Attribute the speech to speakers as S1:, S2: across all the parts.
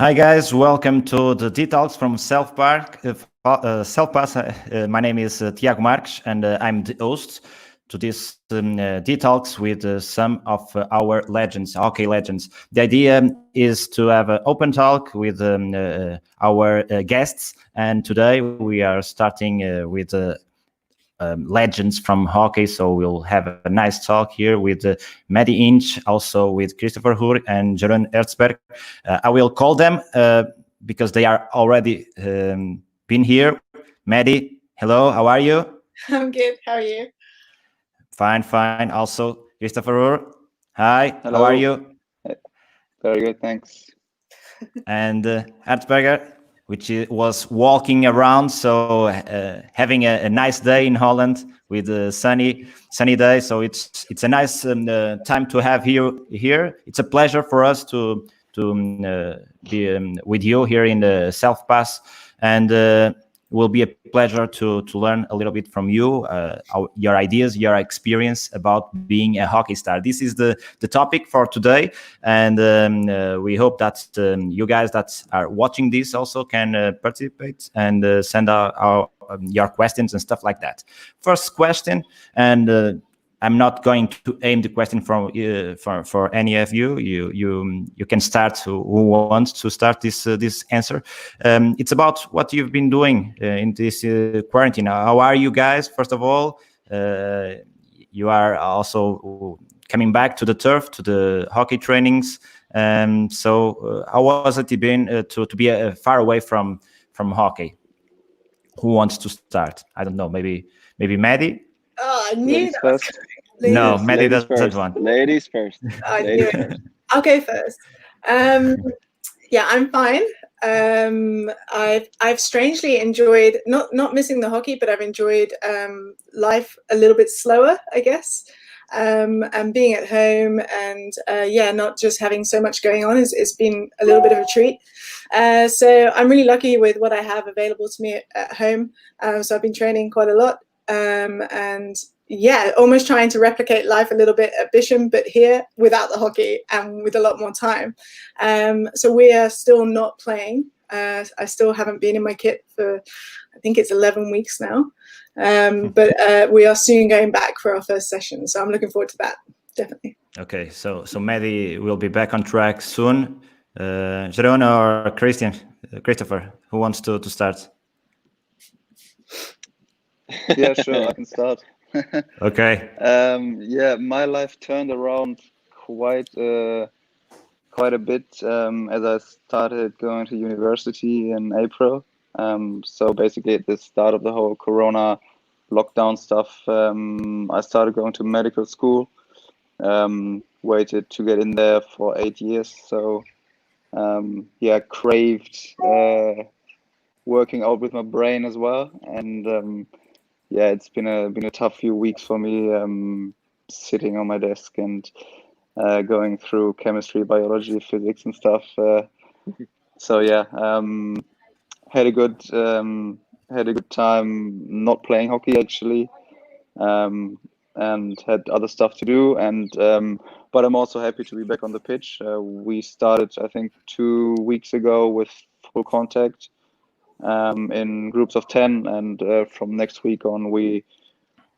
S1: Hi guys, welcome to the Detox from Self Park. Self Pass. My name is Tiago Marques, and I'm the host to this Detox with some of our legends, hockey legends. The idea is to have an open talk with our guests, and today we are starting with legends from hockey. So we'll have a nice talk here with Maddie Hinch, also with Christopher Rühr and Jeroen Hertzberger. I will call them because they are already been here. Maddie, hello, how are you?
S2: I'm good. How are you?
S1: Fine, fine. Also, Christopher Rühr, hi,
S3: Hello.
S1: how are you?
S3: Very good, thanks.
S1: And Hertzberger, which was walking around, so having a nice day in Holland with a sunny day. So it's a nice time to have you here. It's a pleasure for us to be with you here in the South Pass, and will be a pleasure to learn a little bit from you, your ideas, your experience about being a hockey star. This is the topic for today, and we hope that you guys that are watching this also can participate and send your questions and stuff like that. First question, and I'm not going to aim the question for any of you. You can start. Who wants to start this answer? It's about what you've been doing in this quarantine. How are you guys? First of all, you are also coming back to the turf, to the hockey trainings. So how was it been to be far away from hockey? Who wants to start? I don't know. Maybe Maddie.
S2: Oh, I knew
S3: Ladies
S2: that.
S3: first.
S1: No,
S3: Yes,
S1: Maddie
S3: ladies
S1: doesn't
S3: first.
S1: want.
S3: Ladies first.
S2: I knew
S3: Ladies
S2: it.
S3: first.
S2: I'll go first. Yeah, I'm fine. I've strangely enjoyed not missing the hockey, but I've enjoyed life a little bit slower, I guess. And being at home and not just having so much going on it's been a little bit of a treat. So I'm really lucky with what I have available to me at home. So I've been training quite a lot, and almost trying to replicate life a little bit at Bisham, but here without the hockey and with a lot more time. So we are still not playing. I still haven't been in my kit for, I think it's 11 weeks now. But we are soon going back for our first session. So I'm looking forward to that, definitely.
S1: Okay, so Maddie will be back on track soon. Jeroen or Christopher, who wants to start?
S3: Yeah, sure, I can start.
S1: Okay.
S3: My life turned around quite a bit as I started going to university in April. So basically at the start of the whole Corona lockdown stuff, I started going to medical school. Waited to get in there for 8 years. So craved working out with my brain as well. And it's been a tough few weeks for me, sitting on my desk and going through chemistry, biology, physics and stuff. Had a good time not playing hockey actually, and had other stuff to do. But I'm also happy to be back on the pitch. We started, I think, 2 weeks ago with full contact in groups of 10, and from next week on, we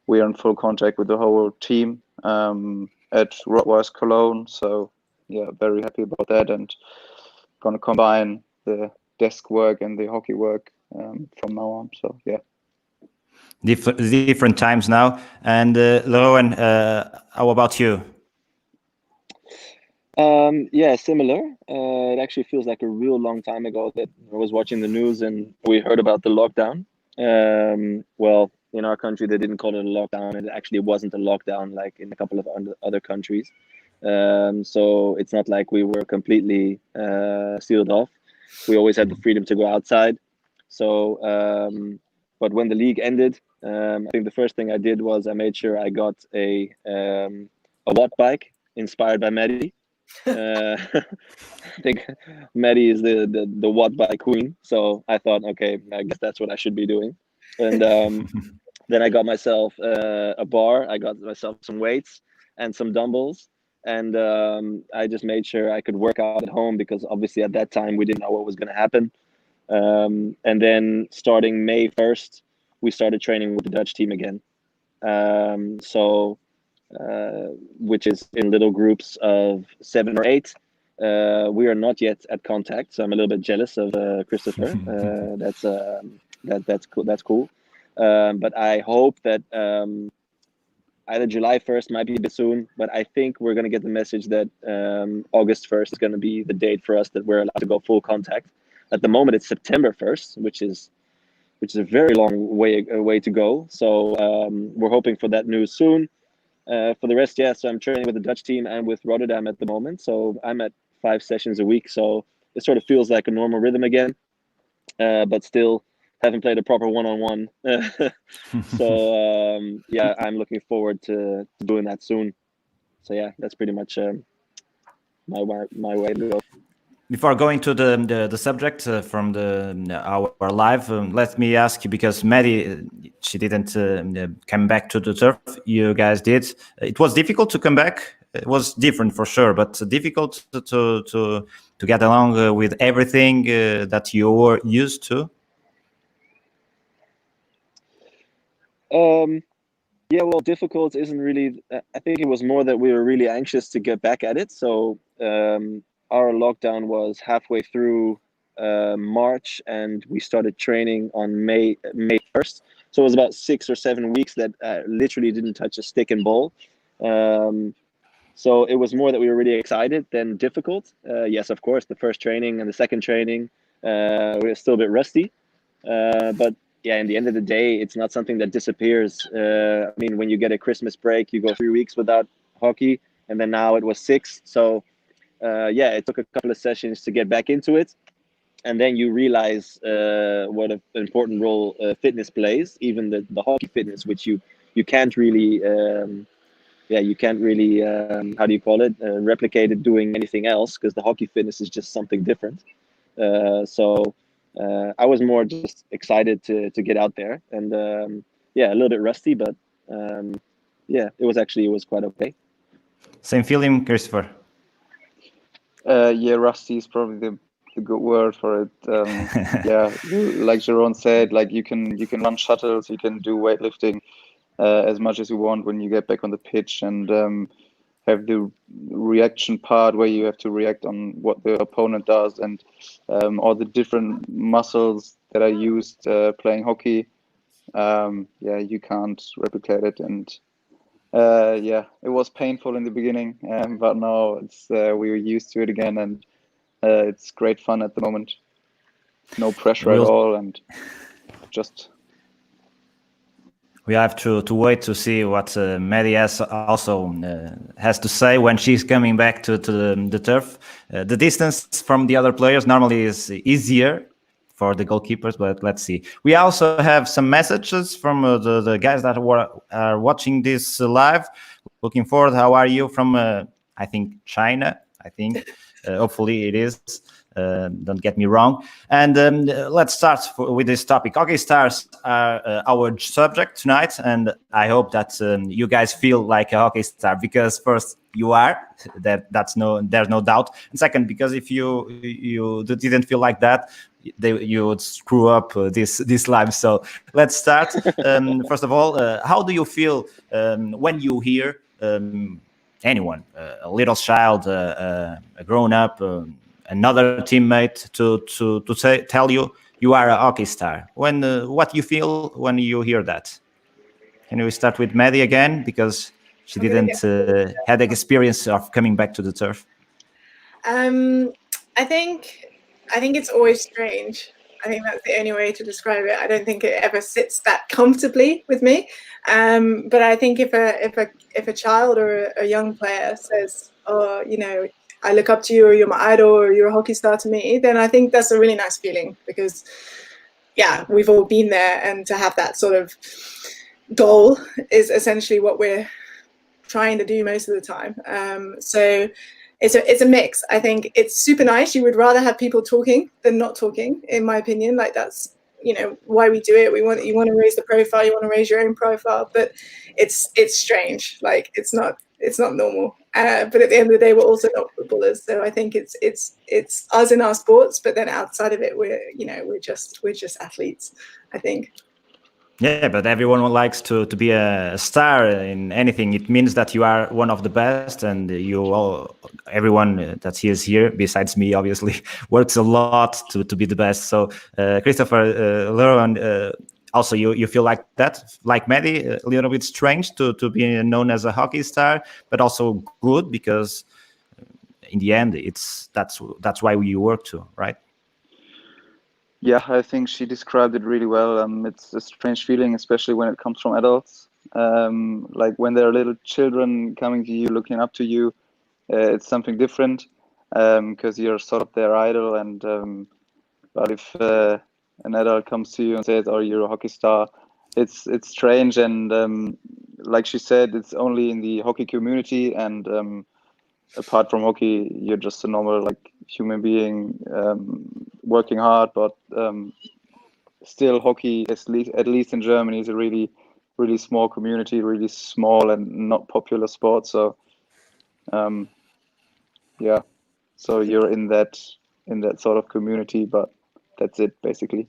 S3: are in full contact with the whole team at Rotweiss Cologne. So very happy about that, and gonna combine the desk work and the hockey work from now on. So
S1: different times now. And Jeroen, how about you?
S4: Similar. It actually feels like a real long time ago that I was watching the news and we heard about the lockdown. Well, in our country, they didn't call it a lockdown. It actually wasn't a lockdown like in a couple of other countries. So it's not like we were completely sealed off. We always had the freedom to go outside. So, but when the league ended, I think the first thing I did was I made sure I got a watt bike inspired by Maddie. I think Maddie is the watt bike queen. So I thought, okay, I guess that's what I should be doing. And then I got myself a bar. I got myself some weights and some dumbbells. and I just made sure I could work out at home, because obviously at that time we didn't know what was going to happen. And then starting May 1st, we started training with the Dutch team again. Which is in little groups of 7 or 8. We are not yet at contact, so I'm a little bit jealous of Christopher. That's cool. That's cool. But I hope that either July 1st might be a bit soon, but I think we're going to get the message that August 1st is going to be the date for us that we're allowed to go full contact. At the moment, it's September 1st, which is a very long way to go. So we're hoping for that news soon. For the rest, so I'm training with the Dutch team and with Rotterdam at the moment. So I'm at 5 sessions a week. So it sort of feels like a normal rhythm again, but still haven't played a proper one-on-one. So I'm looking forward to doing that soon. So yeah, that's pretty much my way to go.
S1: Before going to the subject from our live, let me ask you, because Maddie, she didn't come back to the turf. You guys did. It was difficult to come back. It was different for sure, but difficult to get along with everything that you were used to.
S4: Yeah, well, difficult isn't really. I think it was more that we were really anxious to get back at it. So. Our lockdown was halfway through March, and we started training on May 1st. So it was about 6 or 7 weeks that literally didn't touch a stick and ball. So it was more that we were really excited than difficult. Yes, of course, the first training and the second training, we were still a bit rusty. But yeah, in the end of the day, it's not something that disappears. I mean, when you get a Christmas break, you go 3 weeks without hockey, and then now it was 6. So it took a couple of sessions to get back into it, and then you realize what an important role fitness plays, even the hockey fitness, which you can't really how do you call it, replicate it doing anything else, because the hockey fitness is just something different. So I was more just excited to get out there, and a little bit rusty, but it was quite okay.
S1: Same feeling, Christopher?
S3: Rusty is probably the good word for it. Like Jeroen said, like you can run shuttles, you can do weightlifting as much as you want when you get back on the pitch, and have the reaction part where you have to react on what the opponent does, and all the different muscles that are used playing hockey. You can't replicate it, and it was painful in the beginning, but now it's we were used to it again, and it's great fun at the moment. No pressure at all, and just.
S1: We have to wait to see what Maddie has to say when she's coming back to the turf. The distance from the other players normally is easier for the goalkeepers, but let's see. We also have some messages from the guys that are watching this live. Looking forward. How are you? From I think China. I think hopefully it is. Don't get me wrong. And let's start with this topic. Hockey stars are our subject tonight, and I hope that you guys feel like a hockey star, because first you are. There's no doubt. And second, because if you didn't feel like that, you would screw up this live. So let's start. First of all, how do you feel when you hear anyone, a little child, a grown up, another teammate to tell you are a hockey star? What do you feel when you hear that? Can we start with Maddie again, because she didn't had the experience of coming back to the turf?
S2: I think it's always strange. I think that's the only way to describe it. I don't think it ever sits that comfortably with me. But I think if a child or a young player says, "Oh, I look up to you," or "You're my idol," or "You're a hockey star to me," then I think that's a really nice feeling, because we've all been there, and to have that sort of goal is essentially what we're trying to do most of the time. So it's a mix. I think it's super nice. You would rather have people talking than not talking, in my opinion. Like, that's why we do it. You want to raise the profile, you want to raise your own profile, but it's strange. Like, it's not normal. but at the end of the day, we're also not footballers. So I think it's us in our sports, but then outside of it, we're just athletes, I think.
S1: Yeah, but everyone likes to be a star in anything. It means that you are one of the best, and everyone that is here, besides me, obviously, works a lot to be the best. So, Christopher, Leroen, also you feel like that, like Maddie, a little bit strange to be known as a hockey star, but also good because in the end, that's why you work too, right?
S3: Yeah, I think she described it really well. It's a strange feeling, especially when it comes from adults. Like when there are little children coming to you, looking up to you, it's something different because you're sort of their idol. And but if an adult comes to you and says, "Oh, you're a hockey star," it's strange. And like she said, it's only in the hockey community, and apart from hockey, you're just a normal human being working hard. But still, hockey, at least in Germany, is a really, really small community, really small and not popular sport. So, yeah, so you're in that sort of community, but that's it basically.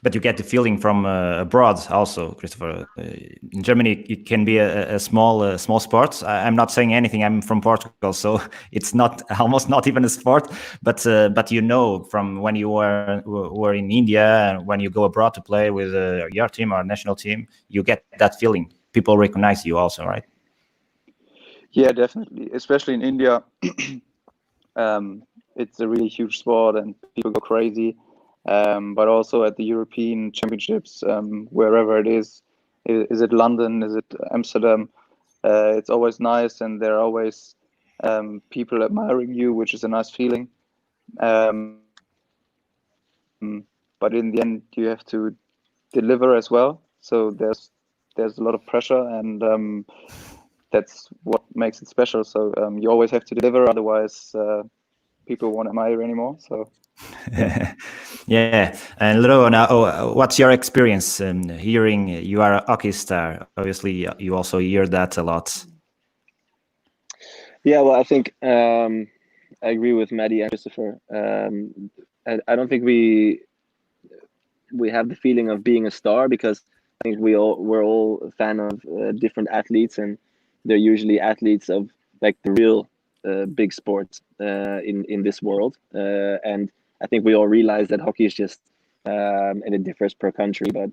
S1: But you get the feeling from abroad also, Christopher. In Germany, it can be a small sport. I'm not saying anything. I'm from Portugal, so it's not almost not even a sport. But from when you were in India, and when you go abroad to play with your team or national team, you get that feeling. People recognize you also, right?
S3: Yeah, definitely. Especially in India, it's a really huge sport and people go crazy. But also at the European Championships, wherever it is it London, is it Amsterdam? It's always nice, and there are always people admiring you, which is a nice feeling. But in the end, you have to deliver as well. So there's a lot of pressure, and that's what makes it special. So you always have to deliver, otherwise people won't admire you anymore. So.
S1: Yeah. And Leroen, what's your experience hearing you are a hockey star? Obviously, you also hear that a lot.
S4: Yeah, well, I think I agree with Maddie and Christopher. I don't think we have the feeling of being a star, because I think we're all a fan of different athletes, and they're usually athletes of like the real big sports in this world. And I think we all realize that hockey is just, and it differs per country, but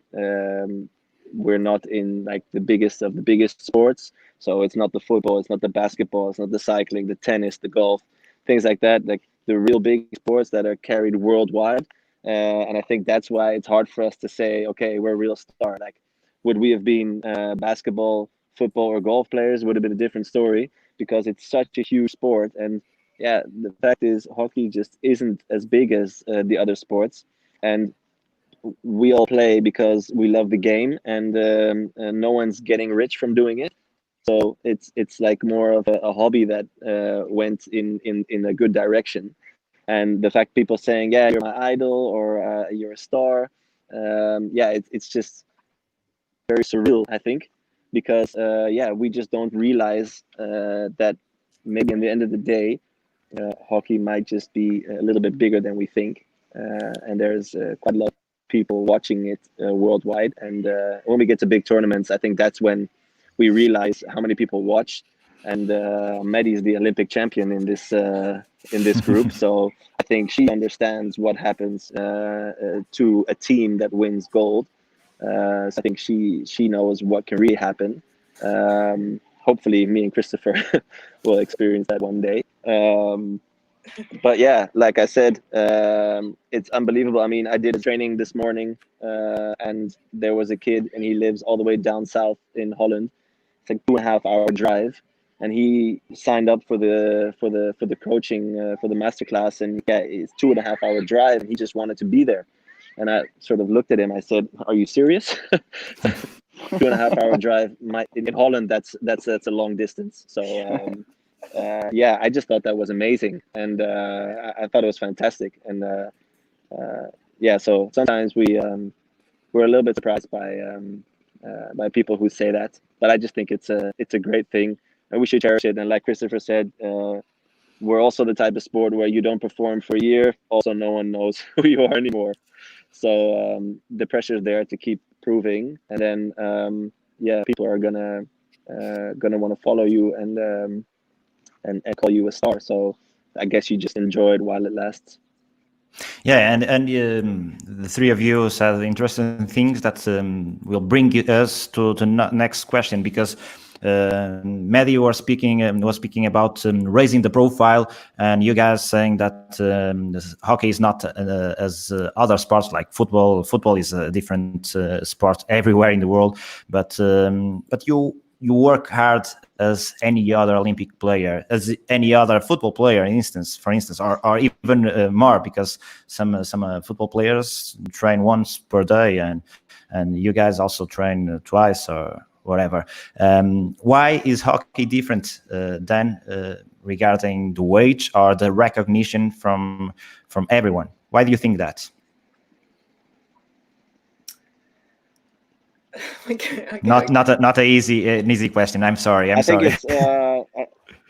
S4: we're not in like the biggest of the biggest sports. So it's not the football, it's not the basketball, it's not the cycling, the tennis, the golf, things like that. Like the real big sports that are carried worldwide. And I think that's why it's hard for us to say, okay, we're a real star. Like, would we have been basketball, football, or golf players? Would have been a different story, because it's such a huge sport. And yeah, the fact is, hockey just isn't as big as the other sports. And we all play because we love the game, and no one's getting rich from doing it. So it's like more of a hobby that went in a good direction. And the fact people saying, yeah, you're my idol, or you're a star, yeah, it's just very surreal, I think, because yeah, we just don't realize that maybe in the end of the day, hockey might just be a little bit bigger than we think, and there's quite a lot of people watching it worldwide. And when we get to big tournaments, I think that's when we realize how many people watch. And Maddie is the Olympic champion in this group, so I think she understands what happens to a team that wins gold. So I think she knows what can really happen. Hopefully, me and Christopher will experience that one day. But yeah, like I said, it's unbelievable. I mean, I did a training this morning, and there was a kid, and he lives all the way down south in Holland. It's like 2.5-hour drive, and he signed up for the coaching for the masterclass, and yeah, it's 2.5-hour drive, and he just wanted to be there. And I sort of looked at him. I said, "Are you serious?" 2.5-hour drive. In Holland, that's a long distance. So yeah, I just thought that was amazing, and I thought it was fantastic. And yeah, so sometimes we're a little bit surprised by people who say that, but I just think it's a great thing and we should cherish it. And like Christopher said, we're also the type of sport where you don't perform for a year, also no one knows who you are anymore. So the pressure is there to keep proving, and then people are gonna want to follow you and call you a star. So I guess you just enjoy it while it lasts.
S1: Yeah, and the three of you said interesting things that will bring us to the next question, because Maddie was speaking about raising the profile, and you guys saying that hockey is not as other sports like football. Football is a different sport everywhere in the world, but you work hard as any other Olympic player, as any other football player, for instance, or even more, because some football players train once per day, and you guys also train twice or whatever. Why is hockey different than regarding the wage or the recognition from everyone? Why do you think that?
S2: Okay.
S1: Not an easy question. I'm sorry.
S4: I think
S1: sorry.
S4: it's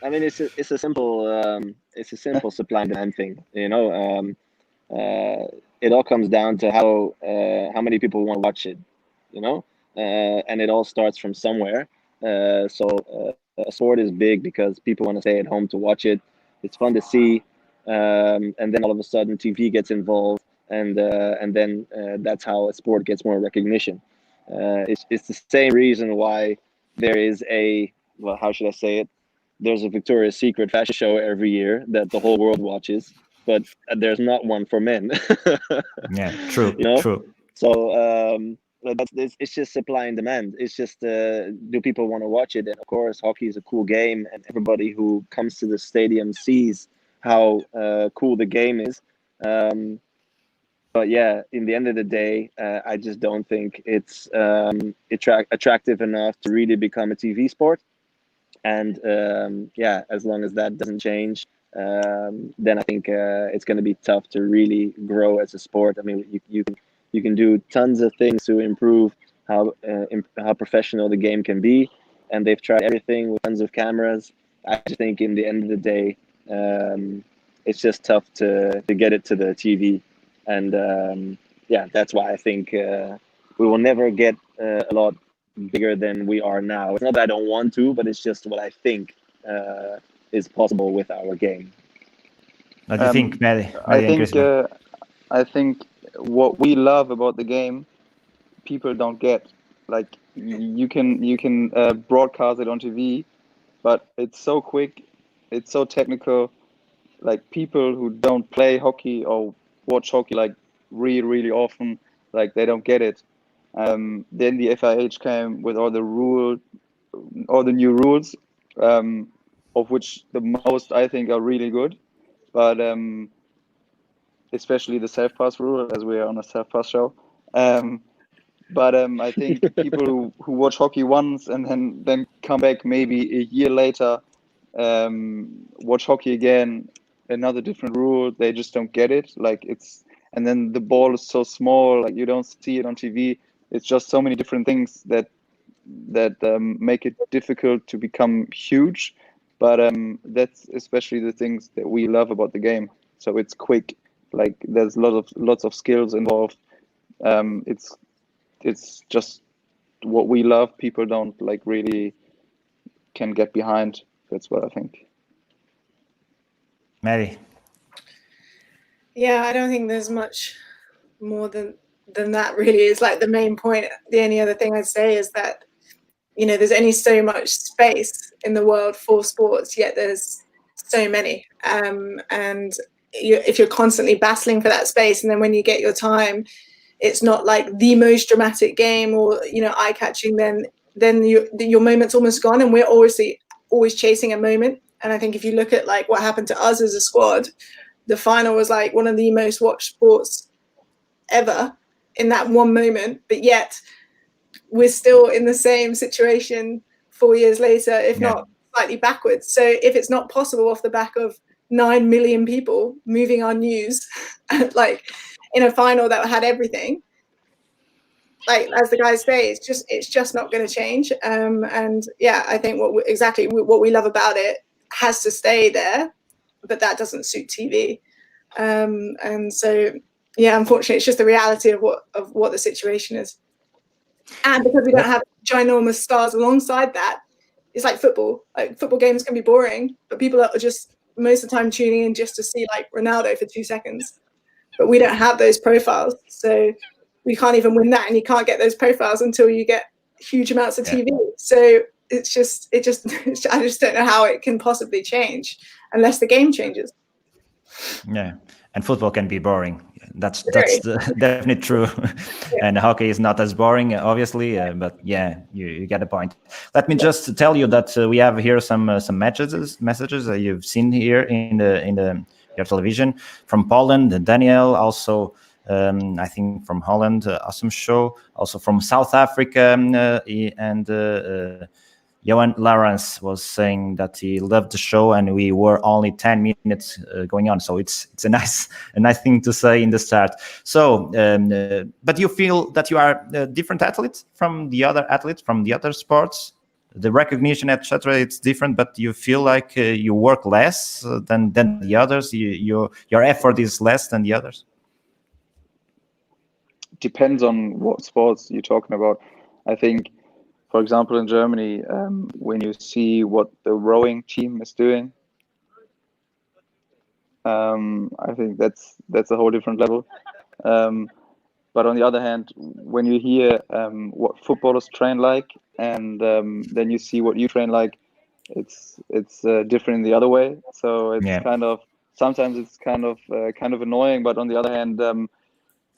S4: I mean it's a simple supply and demand thing. It all comes down to how many people want to watch it. And it all starts from somewhere. So a sport is big because people want to stay at home to watch it. It's fun to see, and then all of a sudden TV gets involved, and then that's how a sport gets more recognition. It's the same reason why there is how should I say it? There's a Victoria's Secret fashion show every year that the whole world watches, but there's not one for men.
S1: Yeah, true. True.
S4: So it's just supply and demand. It's just do people want to watch it? And of course, hockey is a cool game, and everybody who comes to the stadium sees how cool the game is. But yeah, in the end of the day, I just don't think it's attractive enough to really become a TV sport. And as long as that doesn't change, then I think it's going to be tough to really grow as a sport. I mean, you can do tons of things to improve how professional the game can be, and they've tried everything with tons of cameras. I just think in the end of the day, it's just tough to get it to the TV. And that's why I think we will never get a lot bigger than we are now. It's not that I don't want to, but it's just what I think is possible with our game.
S1: What do you think, Maddie?
S3: I think what we love about the game, people don't get. Like you can broadcast it on TV, but it's so quick, it's so technical. Like people who don't play hockey or watch hockey like really often, like they don't get it. Then the FIH came with all the new rules, of which the most I think are really good, but especially the self-pass rule, as we are on a self-pass show. But I think people who watch hockey once and then come back maybe a year later, watch hockey again, another different rule, they just don't get it. And then the ball is so small, like you don't see it on TV. It's just so many different things that make it difficult to become huge. But that's especially the things that we love about the game. So it's quick, like there's lots of skills involved. It's just what we love. People don't really can get behind. That's what I think.
S1: Maddie.
S2: Yeah, I don't think there's much more than that really is like the main point. The only other thing I'd say is that, there's only so much space in the world for sports, yet there's so many. And if you're constantly battling for that space, and then when you get your time, it's not like the most dramatic game or, eye-catching, then your moment's almost gone. And we're always chasing a moment. And I think if you look at like what happened to us as a squad, the final was like one of the most watched sports ever in that one moment, but yet we're still in the same situation 4 years later, if not slightly backwards. So if it's not possible off the back of 9 million people moving our news, like in a final that had everything, like as the guys say, it's just not going to change. And yeah, I think what we love about it has to stay there, but that doesn't suit TV. And so yeah, unfortunately, it's just the reality of what the situation is. And because we don't have ginormous stars alongside that, it's like football. Like football games can be boring, but people are just most of the time tuning in just to see like Ronaldo for 2 seconds. But we don't have those profiles, so we can't even win that, and you can't get those profiles until you get huge amounts of TV. So I just don't know how it can possibly change unless the game changes.
S1: Yeah, and football can be boring. That's definitely true. Yeah. And hockey is not as boring, obviously, but yeah, you get the point. Let me just tell you that we have here some messages you've seen here in your television from Poland. Daniel, also I think from Holland, awesome show. Also from South Africa, and Johan Lawrence was saying that he loved the show, and we were only 10 minutes going on. So it's a nice thing to say in the start. So, but you feel that you are a different athlete from the other athletes from the other sports. The recognition, etc., it's different, but you feel like you work less than the others. Your effort is less than the others.
S3: Depends on what sports you're talking about. I think, for example, in Germany, when you see what the rowing team is doing, I think that's a whole different level. But on the other hand, when you hear what footballers train like, and then you see what you train like, it's different in the other way. So it's kind of sometimes it's kind of annoying. But on the other hand,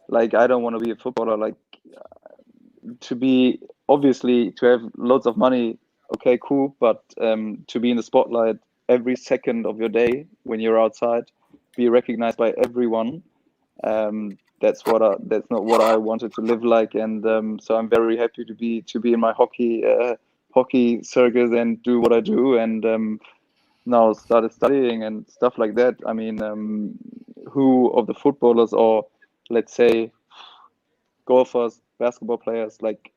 S3: like I don't want to be a footballer. Like to be obviously to have loads of money, okay, cool. But to be in the spotlight every second of your day when you're outside, be recognized by everyone. That's not what I wanted to live like, and so I'm very happy to be in my hockey circus and do what I do, and now started studying and stuff like that. I mean, who of the footballers, or let's say golfers, basketball players, like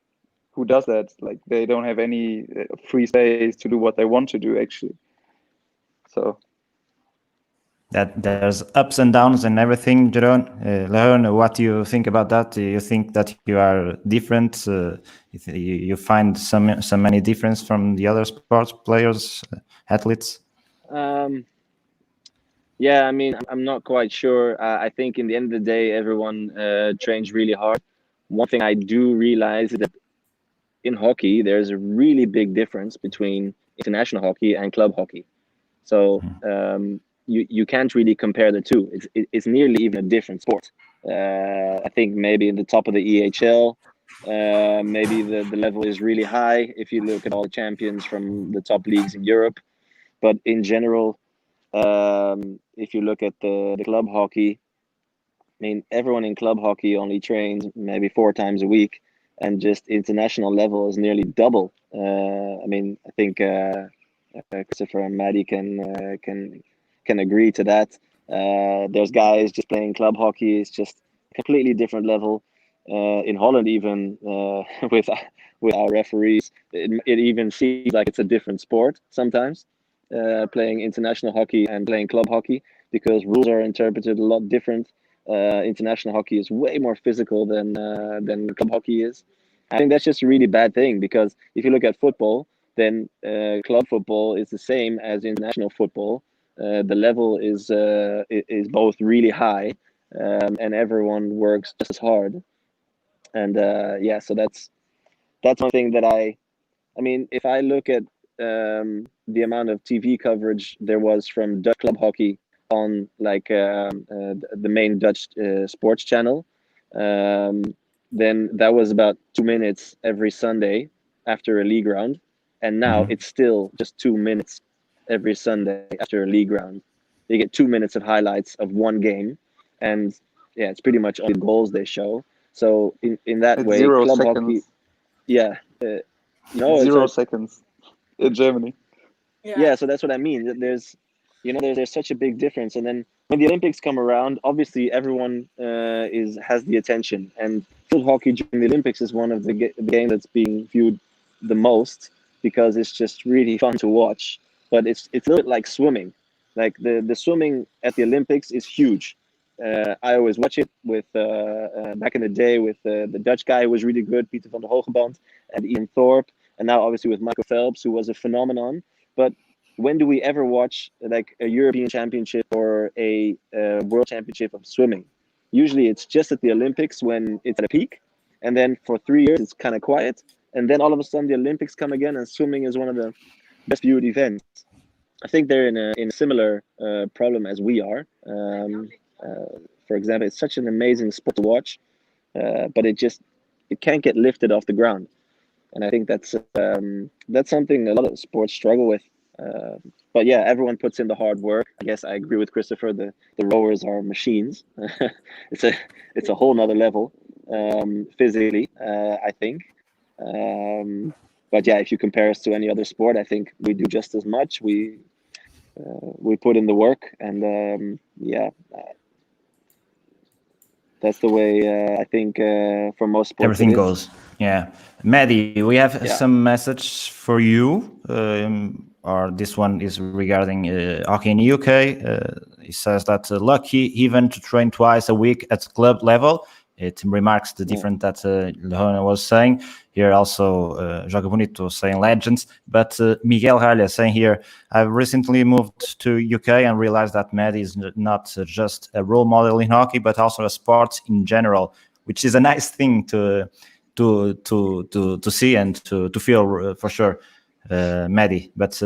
S3: who does that? Like they don't have any free space to do what they want to do actually. So.
S1: That there's ups and downs and everything, Jeroen, what do you think about that? Do you think that you are different? You find so many difference from the other sports players, athletes?
S4: Yeah, I mean, I'm not quite sure. I think in the end of the day, everyone trains really hard. One thing I do realize is that in hockey, there's a really big difference between international hockey and club hockey. So you can't really compare the two. It's nearly even a different sport. I think maybe in the top of the EHL, maybe the level is really high if you look at all the champions from the top leagues in Europe. But in general, if you look at the club hockey, I mean, everyone in club hockey only trains maybe 4 times a week, and just international level is nearly double. I mean, I think Christopher and Maddie can agree to that. There's guys just playing club hockey. It's just completely different level. In Holland, even with our referees, it even seems like it's a different sport sometimes. Playing international hockey and playing club hockey, because rules are interpreted a lot different. International hockey is way more physical than club hockey is. I think that's just a really bad thing, because if you look at football, then club football is the same as international football. The level is both really high, and everyone works just as hard. And yeah, so that's one thing that I mean, if I look at the amount of TV coverage there was from Dutch club hockey on like the main Dutch sports channel, then that was about 2 minutes every Sunday after a league round, and now it's still just 2 minutes every Sunday after a league round. You get 2 minutes of highlights of one game, and yeah, it's pretty much all the goals they show. So in that
S3: it's
S4: way,
S3: 0
S4: club
S3: seconds.
S4: hockey, yeah, no,
S3: 0 seconds in Germany.
S4: Yeah, so that's what I mean. There's such a big difference, and then when the Olympics come around, obviously everyone has the attention, and field hockey during the Olympics is one of the games that's being viewed the most because it's just really fun to watch. But it's a little bit like swimming. Like the swimming at the Olympics is huge. I always watch it with back in the day with the Dutch guy who was really good, Peter van der Hogeband, and Ian Thorpe, and now obviously with Michael Phelps, who was a phenomenon. But when do we ever watch like a European championship or a world championship of swimming? Usually it's just at the Olympics when it's at a peak, and then for 3 years it's kind of quiet, and then all of a sudden the Olympics come again, and swimming is one of the best viewed events. I think they're in a similar problem as we are. For example, it's such an amazing sport to watch, but it can't get lifted off the ground, and I think that's something a lot of sports struggle with. But yeah, everyone puts in the hard work. I guess I agree with Christopher. The rowers are machines. It's a whole nother level physically, I think. But yeah, if you compare us to any other sport, I think we do just as much. We put in the work, and that's the way I think for most sports
S1: everything goes. Yeah, Maddie, we have some message for you. Or this one is regarding hockey in the UK. He says that lucky even to train twice a week at club level. It remarks the difference that Leona was saying. Here also, Joga Bonito saying legends. But Miguel Ralha saying here, I've recently moved to UK and realized that Maddie is not just a role model in hockey, but also a sport in general, which is a nice thing to see and to feel for sure. Maddie, but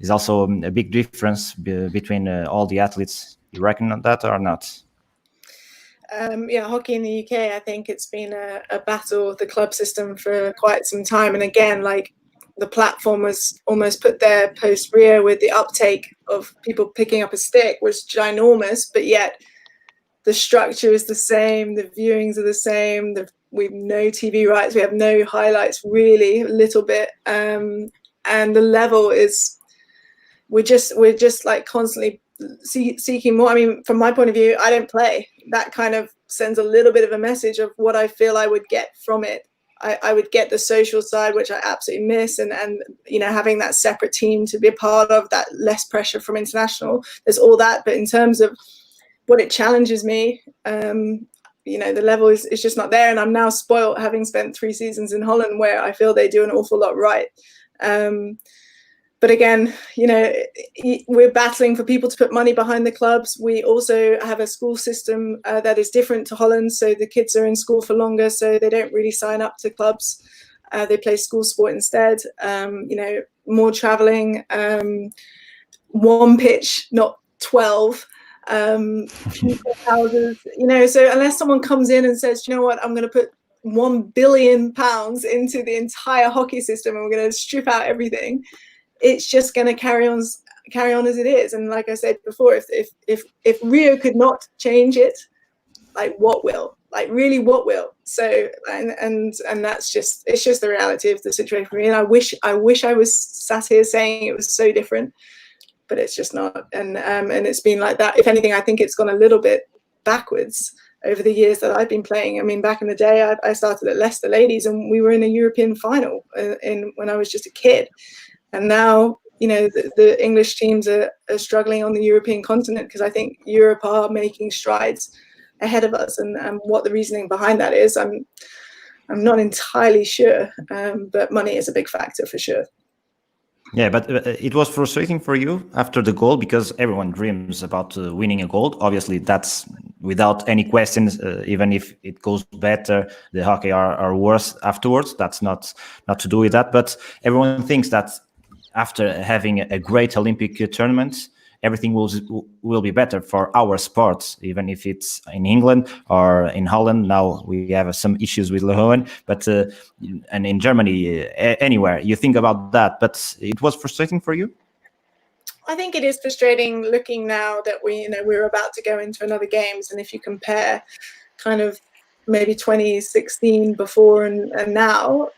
S1: is also a big difference between all the athletes. You reckon that or not?
S2: Hockey in the UK, I think it's been a battle of the club system for quite some time. And again, like the platform was almost put there post Rühr with the uptake of people picking up a stick was ginormous, but yet the structure is the same, the viewings are the same, we've no TV rights, we have no highlights really, a little bit, and the level is we're just like constantly seeking more. I mean, from my point of view, I don't play. That kind of sends a little bit of a message of what I feel I would get from it. I would get the social side, which I absolutely miss, and you know, having that separate team to be a part of, that less pressure from international, there's all that. But in terms of what it challenges me, you know, the level is just not there. And I'm now spoiled, having spent 3 seasons in Holland where I feel they do an awful lot right. But again, you know, we're battling for people to put money behind the clubs. We also have a school system that is different to Holland. So the kids are in school for longer, so they don't really sign up to clubs. They play school sport instead. You know, more traveling, 1 pitch, not 12. Houses, you know, so unless someone comes in and says, you know what, I'm going to put £1 billion into the entire hockey system and we're going to strip out everything, it's just going to carry on as it is. And like I said before, if Rio could not change it, like what will? Like really, what will? So and that's just, it's just the reality of the situation for me. And I wish I was sat here saying it was so different, but it's just not. And it's been like that. If anything, I think it's gone a little bit backwards over the years that I've been playing. I mean, back in the day, I started at Leicester Ladies and we were in a European final when I was just a kid. And now, you know, the English teams are struggling on the European continent because I think Europe are making strides ahead of us. And what the reasoning behind that is, I'm not entirely sure, but money is a big factor for sure.
S1: Yeah, but it was frustrating for you after the goal because everyone dreams about winning a goal. Obviously, that's without any questions. Even if it goes better, the hockey are worse afterwards. That's not to do with that. But everyone thinks that after having a great Olympic tournament, everything will be better for our sports, even if it's in England or in Holland. Now we have some issues with Leroen, but and in Germany, anywhere you think about that. But it was frustrating for you.
S2: I think it is frustrating looking now that we're about to go into another games, and if you compare, kind of maybe 2016 before and now,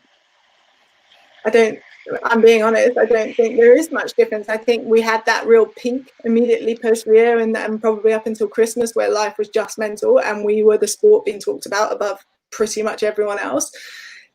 S2: I'm being honest, I don't think there is much difference. I think we had that real peak immediately post-Rühr and probably up until Christmas where life was just mental and we were the sport being talked about above pretty much everyone else.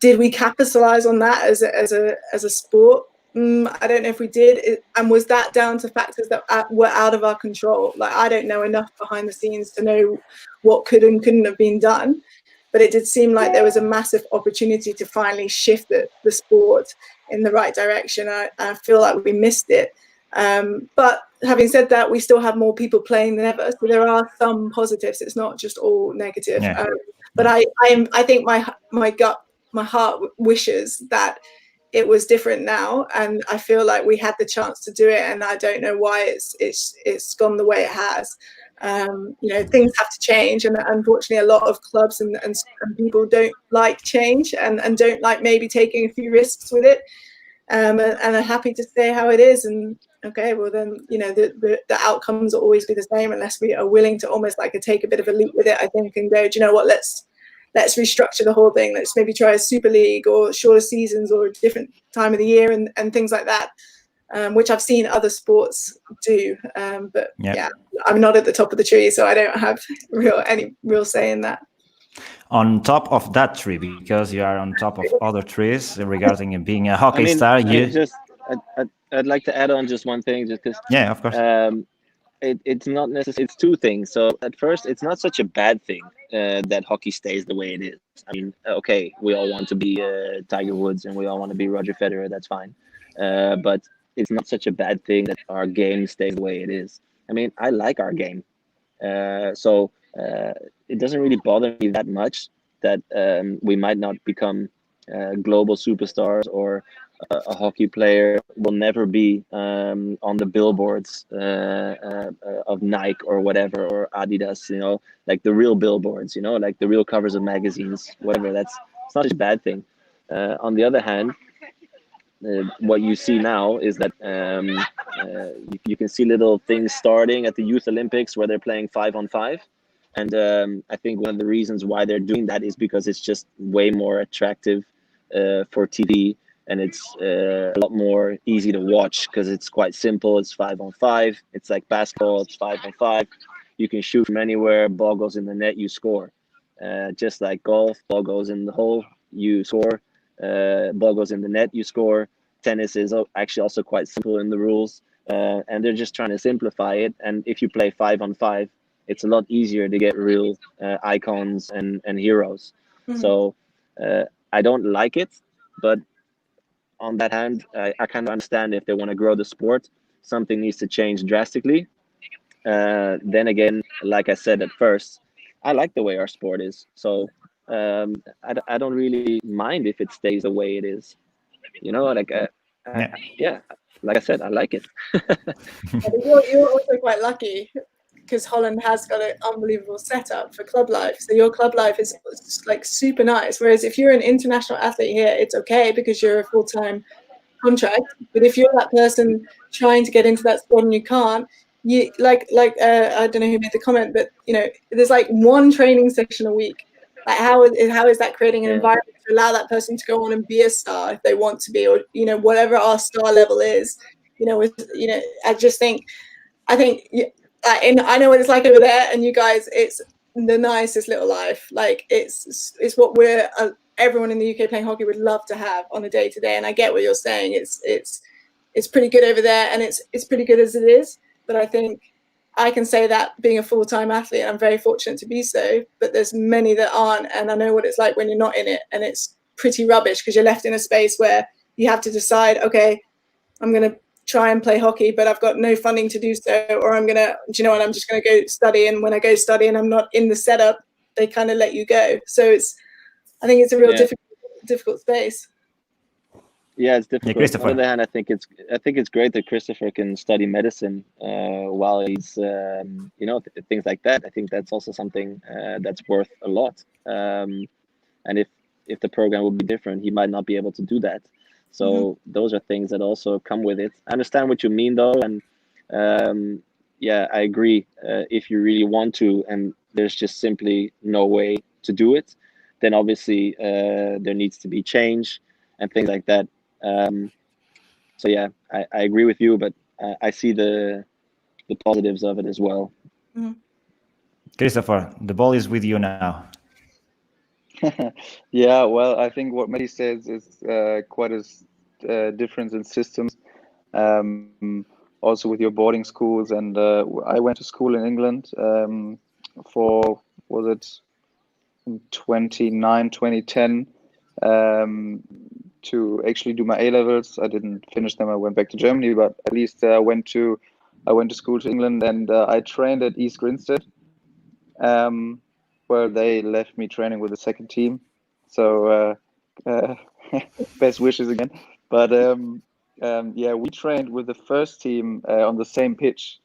S2: Did we capitalize on that as a sport? I don't know if we did. And was that down to factors that were out of our control? Like, I don't know enough behind the scenes to know what could and couldn't have been done. But it did seem like there was a massive opportunity to finally shift the sport in the right direction. I feel like we missed it. But having said that, we still have more people playing than ever. So there are some positives. It's not just all negative.
S1: Yeah.
S2: But I think my heart wishes that it was different now, and I feel like we had the chance to do it, and I don't know why it's gone the way it has. Things have to change, and unfortunately a lot of clubs and people don't like change and don't like maybe taking a few risks with it, and are happy to stay how it is. And okay, well then, the outcomes will always be the same unless we are willing to almost like take a bit of a leap with it, I think, and go, do you know what, let's restructure the whole thing. Let's maybe try a Super League or shorter seasons or a different time of the year and things like that, which I've seen other sports do. But yeah, I'm not at the top of the tree, so I don't have any real say in that.
S1: On top of that tree, because you are on top of other trees regarding being a hockey star,
S4: I'd like to add on just one thing, just because.
S1: Yeah, of course.
S4: It's not necessary. It's two things. So at first, it's not such a bad thing that hockey stays the way it is. I mean, okay, we all want to be Tiger Woods and we all want to be Roger Federer. That's fine. But it's not such a bad thing that our game stays the way it is. I mean, I like our game. So it doesn't really bother me that much that we might not become global superstars, or a hockey player will never be on the billboards of Nike or whatever, or Adidas, like the real billboards, like the real covers of magazines, whatever. It's not such a bad thing. On the other hand, what you see now is that you can see little things starting at the Youth Olympics where they're playing 5-on-5. And I think one of the reasons why they're doing that is because it's just way more attractive for TV, and it's a lot more easy to watch because it's quite simple. It's 5-on-5. It's like basketball. It's 5-on-5. You can shoot from anywhere. Ball goes in the net, you score. Just like golf, ball goes in the hole, you score. Ball goes in the net, you score. Tennis is actually also quite simple in the rules, and they're just trying to simplify it. And if you play 5-on-5, it's a lot easier to get real icons and heroes. Mm-hmm. So I don't like it, but on that hand, I kind of understand if they want to grow the sport, something needs to change drastically. Then again, like I said at first, I like the way our sport is. So I don't really mind if it stays the way it is. Like I said, I like it.
S2: You're also quite lucky because Holland has got an unbelievable setup for club life. So your club life is like super nice. Whereas if you're an international athlete here, it's okay because you're a full-time contract. But if you're that person trying to get into that sport and you can't, you like I don't know who made the comment, but there's like one training session a week. Like how is that creating an environment to allow that person to go on and be a star if they want to be, or whatever our star level is, I think I know what it's like over there, and you guys, it's the nicest little life. Like it's what we're everyone in the UK playing hockey would love to have on a day to day. And I get what you're saying. It's pretty good over there, and it's pretty good as it is. But I think I can say that being a full-time athlete, and I'm very fortunate to be so, but there's many that aren't. And I know what it's like when you're not in it, and it's pretty rubbish because you're left in a space where you have to decide, okay, I'm going to try and play hockey, but I've got no funding to do so, or I'm just going to go study. And when I go study and I'm not in the setup, they kind of let you go. So I think it's a real difficult space.
S4: Yeah, it's difficult. On the other hand, I think it's great that Christopher can study medicine while he's things like that. I think that's also something that's worth a lot. And if the program would be different, he might not be able to do that. So those are things that also come with it. I understand what you mean though, and I agree. If you really want to, and there's just simply no way to do it, then obviously there needs to be change and things like that. I agree with you, but I see the positives of it as well.
S1: Christopher, the ball is with you now.
S3: Yeah, well, I think what Maddie says is quite a difference in systems. Also with your boarding schools, and I went to school in England for, was it 2010, to actually do my A levels. I didn't finish them. I went back to Germany, but at least I went to school to England, and I trained at East Grinstead, where they left me training with the second team. So best wishes again. But yeah, we trained with the first team on the same pitch.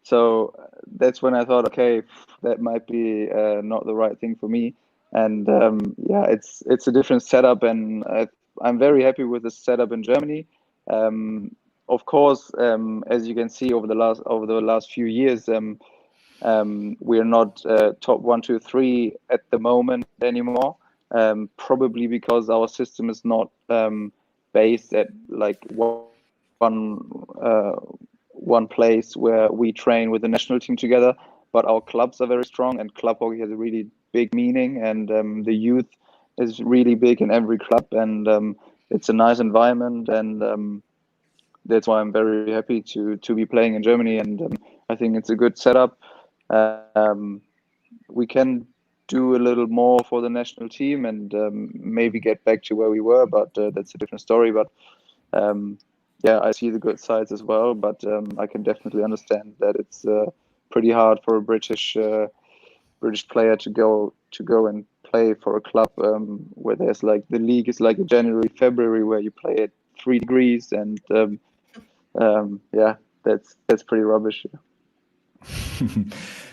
S3: So that's when I thought, okay, that might be not the right thing for me. And yeah, it's a different setup, and I'm very happy with the setup in Germany. Of course, as you can see over the last few years, we're not top 1, 2, 3 at the moment anymore. Probably because our system is not based at like one place where we train with the national team together, but our clubs are very strong, and club hockey has a really big meaning, and the youth is really big in every club, and it's a nice environment, and that's why I'm very happy to be playing in Germany, and I think it's a good setup. We can do a little more for the national team, and maybe get back to where we were, but that's a different story. But yeah, I see the good sides as well, but I can definitely understand that it's pretty hard for a British player to go and play for a club where there's like, the league is like a January, February where you play at 3 degrees, and yeah, that's pretty rubbish.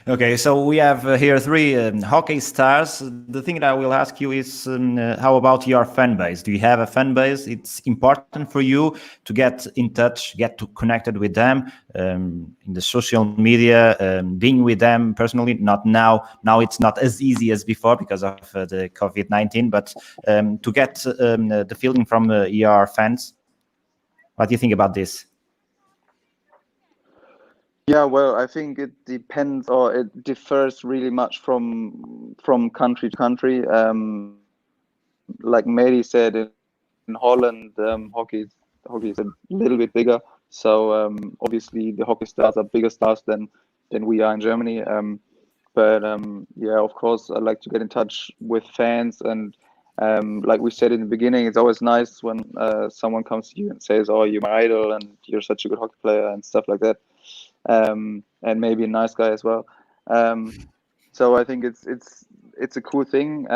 S1: Okay, so we have here 3 hockey stars. The thing that I will ask you is, how about your fan base? Do you have a fan base? It's important for you to get in touch, connected with them in the social media, being with them personally. Not now. Now it's not as easy as before because of the COVID-19, but to get the feeling from your fans. What do you think about this?
S3: Yeah, well, I think it depends, or it differs really much from country to country. Like Maddie said, in Holland, hockey is a little bit bigger. So obviously the hockey stars are bigger stars than we are in Germany. But yeah, of course, I like to get in touch with fans, and like we said in the beginning, it's always nice when someone comes to you and says, "Oh, you're my idol, and you're such a good hockey player," and stuff like that. And maybe a nice guy as well. So I think it's a cool thing.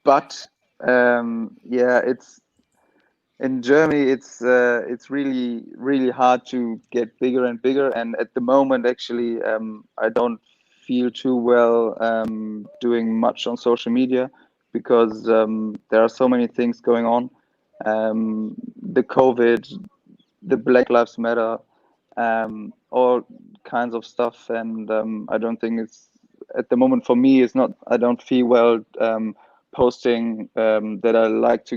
S3: But yeah, it's in Germany. It's really hard to get bigger and bigger. And at the moment, actually, I don't feel too well doing much on social media because there are so many things going on. The COVID, the Black Lives Matter, all kinds of stuff, and I don't think it's, at the moment for me, it's not, I don't feel well posting that I like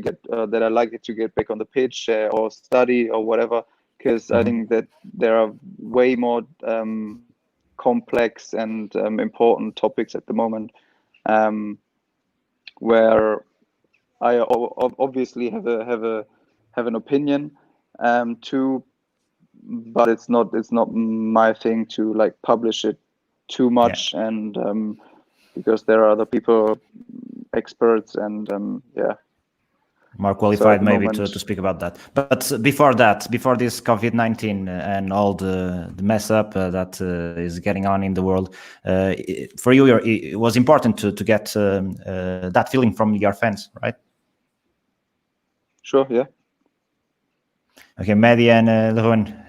S3: it to get back on the pitch or study or whatever, because I think that there are way more complex and important topics at the moment, where I obviously have an opinion too, but it's not my thing to like publish it too much. Yeah. And because there are other people, experts, and yeah,
S1: more qualified maybe to speak about that. But before this COVID-19 and all the mess up that is getting on in the world, for you, it was important to get that feeling from your fans, right?
S3: Sure, yeah.
S1: Okay, Maddie and Jeroen.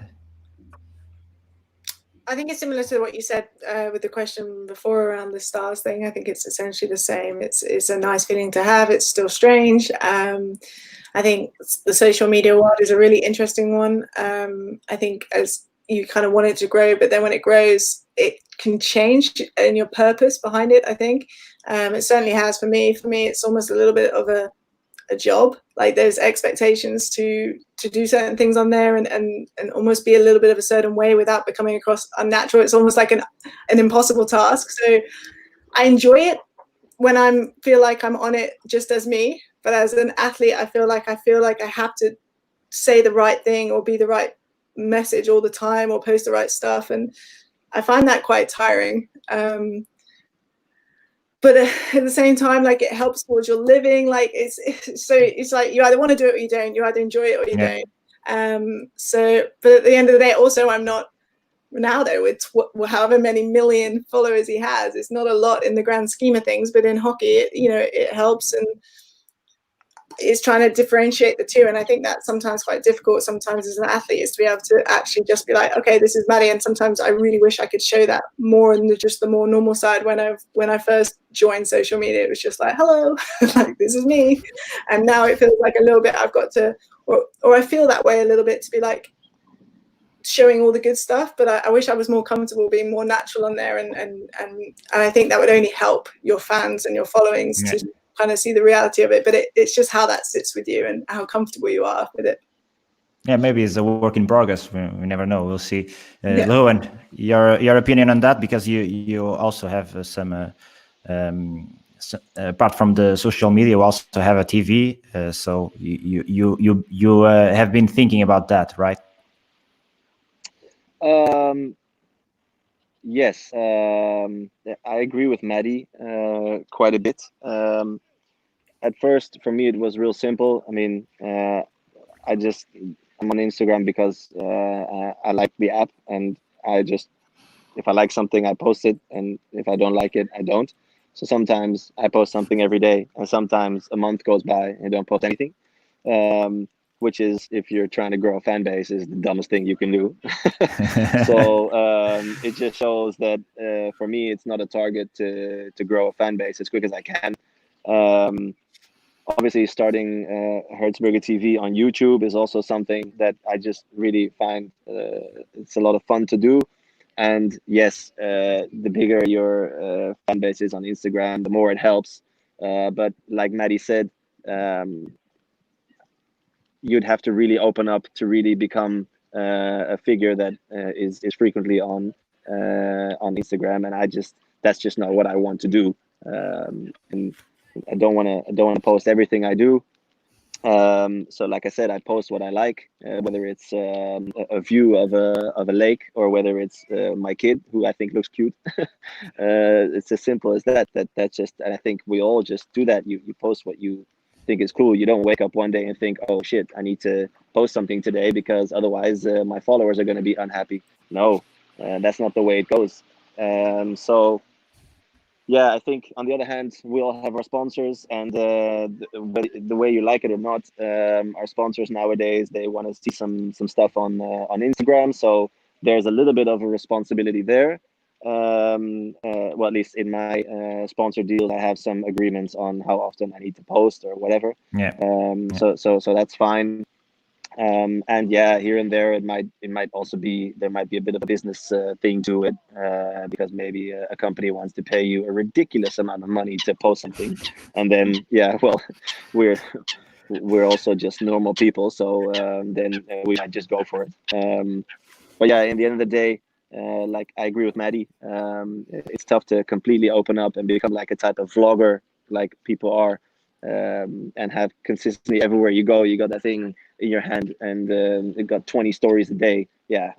S2: I think it's similar to what you said with the question before around the stars thing. I think it's essentially the same. It's a nice feeling to have. It's still strange. I think the social media world is a really interesting one. I think as you kind of want it to grow, but then when it grows, it can change in your purpose behind it, I think. It certainly has for me. For me, it's almost a little bit of a job. Like there's expectations to do certain things on there and almost be a little bit of a certain way without becoming across unnatural. It's almost like an impossible task. So I enjoy it. when I feel like I'm on it just as me, but as an athlete, I feel like I have to say the right thing or be the right message all the time or post the right stuff, and I find that quite tiring. But at the same time, like, it helps towards your living. Like, it's like you either want to do it or you don't. You either enjoy it or you don't. So, but at the end of the day, also, I'm not Ronaldo with however many million followers he has. It's not a lot in the grand scheme of things, but in hockey, it helps, and it's trying to differentiate the two. And I think that's sometimes quite difficult sometimes as an athlete, is to be able to actually just be like, okay, this is Maddie. And sometimes I really wish I could show that more in just the more normal side. When I first joined social media, it was just like, hello, like, this is me. And now it feels like a little bit I've got to, or I feel that way a little bit, to be like showing all the good stuff. But I wish I was more comfortable being more natural on there. And I think that would only help your fans and your followings to kind of see the reality of it. But it's just how that sits with you and how comfortable you are with it.
S1: Yeah, maybe it's a work in progress. We never know. We'll see. Jeroen, your opinion on that, because you also have some apart from the social media, you also have a TV. So you have been thinking about that, right?
S4: Yes, I agree with Maddie quite a bit. At first, for me, it was real simple. I mean, I'm on Instagram because I like the app, and if I like something, I post it, and if I don't like it, I don't. So sometimes I post something every day, and sometimes a month goes by and I don't post anything. Which is, if you're trying to grow a fan base, is the dumbest thing you can do. So it just shows that for me, it's not a target to grow a fan base as quick as I can. Obviously, starting Hertzberger TV on YouTube is also something that I just really find it's a lot of fun to do. And yes, the bigger your fan base is on Instagram, the more it helps. But like Maddie said, you'd have to really open up to really become a figure that is frequently on Instagram, and that's just not what I want to do. And I don't want to post everything I do. So like I said, I post what I like, whether it's a view of a lake, or whether it's my kid, who I think looks cute. It's as simple as that. That's just, and I think we all just do that. You post what you think is cool. You don't wake up one day and think, oh shit, I need to post something today because otherwise my followers are going to be unhappy. No, that's not the way it goes. So yeah, I think on the other hand, we all have our sponsors, and the way you like it or not, our sponsors nowadays, they want to see some stuff on Instagram. So there's a little bit of a responsibility there. Well, at least in my sponsor deal, I have some agreements on how often I need to post or whatever. So that's fine. And yeah, here and there, it might also be, there might be a bit of a business thing to it, because maybe a company wants to pay you a ridiculous amount of money to post something, and then well, we're also just normal people, so then we might just go for it. But yeah, in the end of the day, like, I agree with Maddie. It's tough to completely open up and become like a type of vlogger, like people are. And have consistently, everywhere you go, you got that thing in your hand, and it got 20 stories a day. Yeah,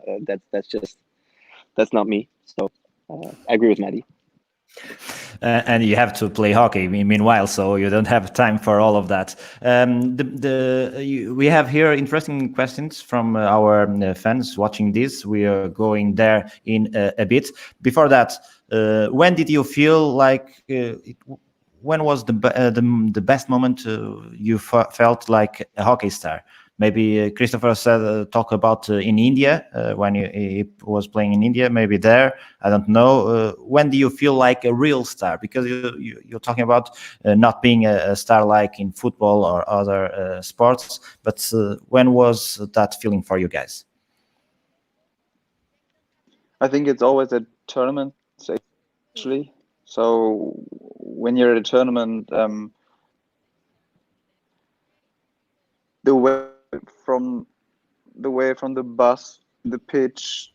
S4: that's not me. So I agree with Maddie.
S1: And you have to play hockey meanwhile, so you don't have time for all of that. We have here interesting questions from our fans watching this. We are going there in a bit. Before that, when did you feel like when was the best moment you felt like a hockey star? Maybe Christopher said talk about in India when he was playing in India. Maybe there, I don't know. When do you feel like a real star? Because you're talking about not being a star like in football or other sports. But when was that feeling for you guys?
S3: I think it's always at tournaments, actually. So when you're at a tournament, the way from the bus, the pitch,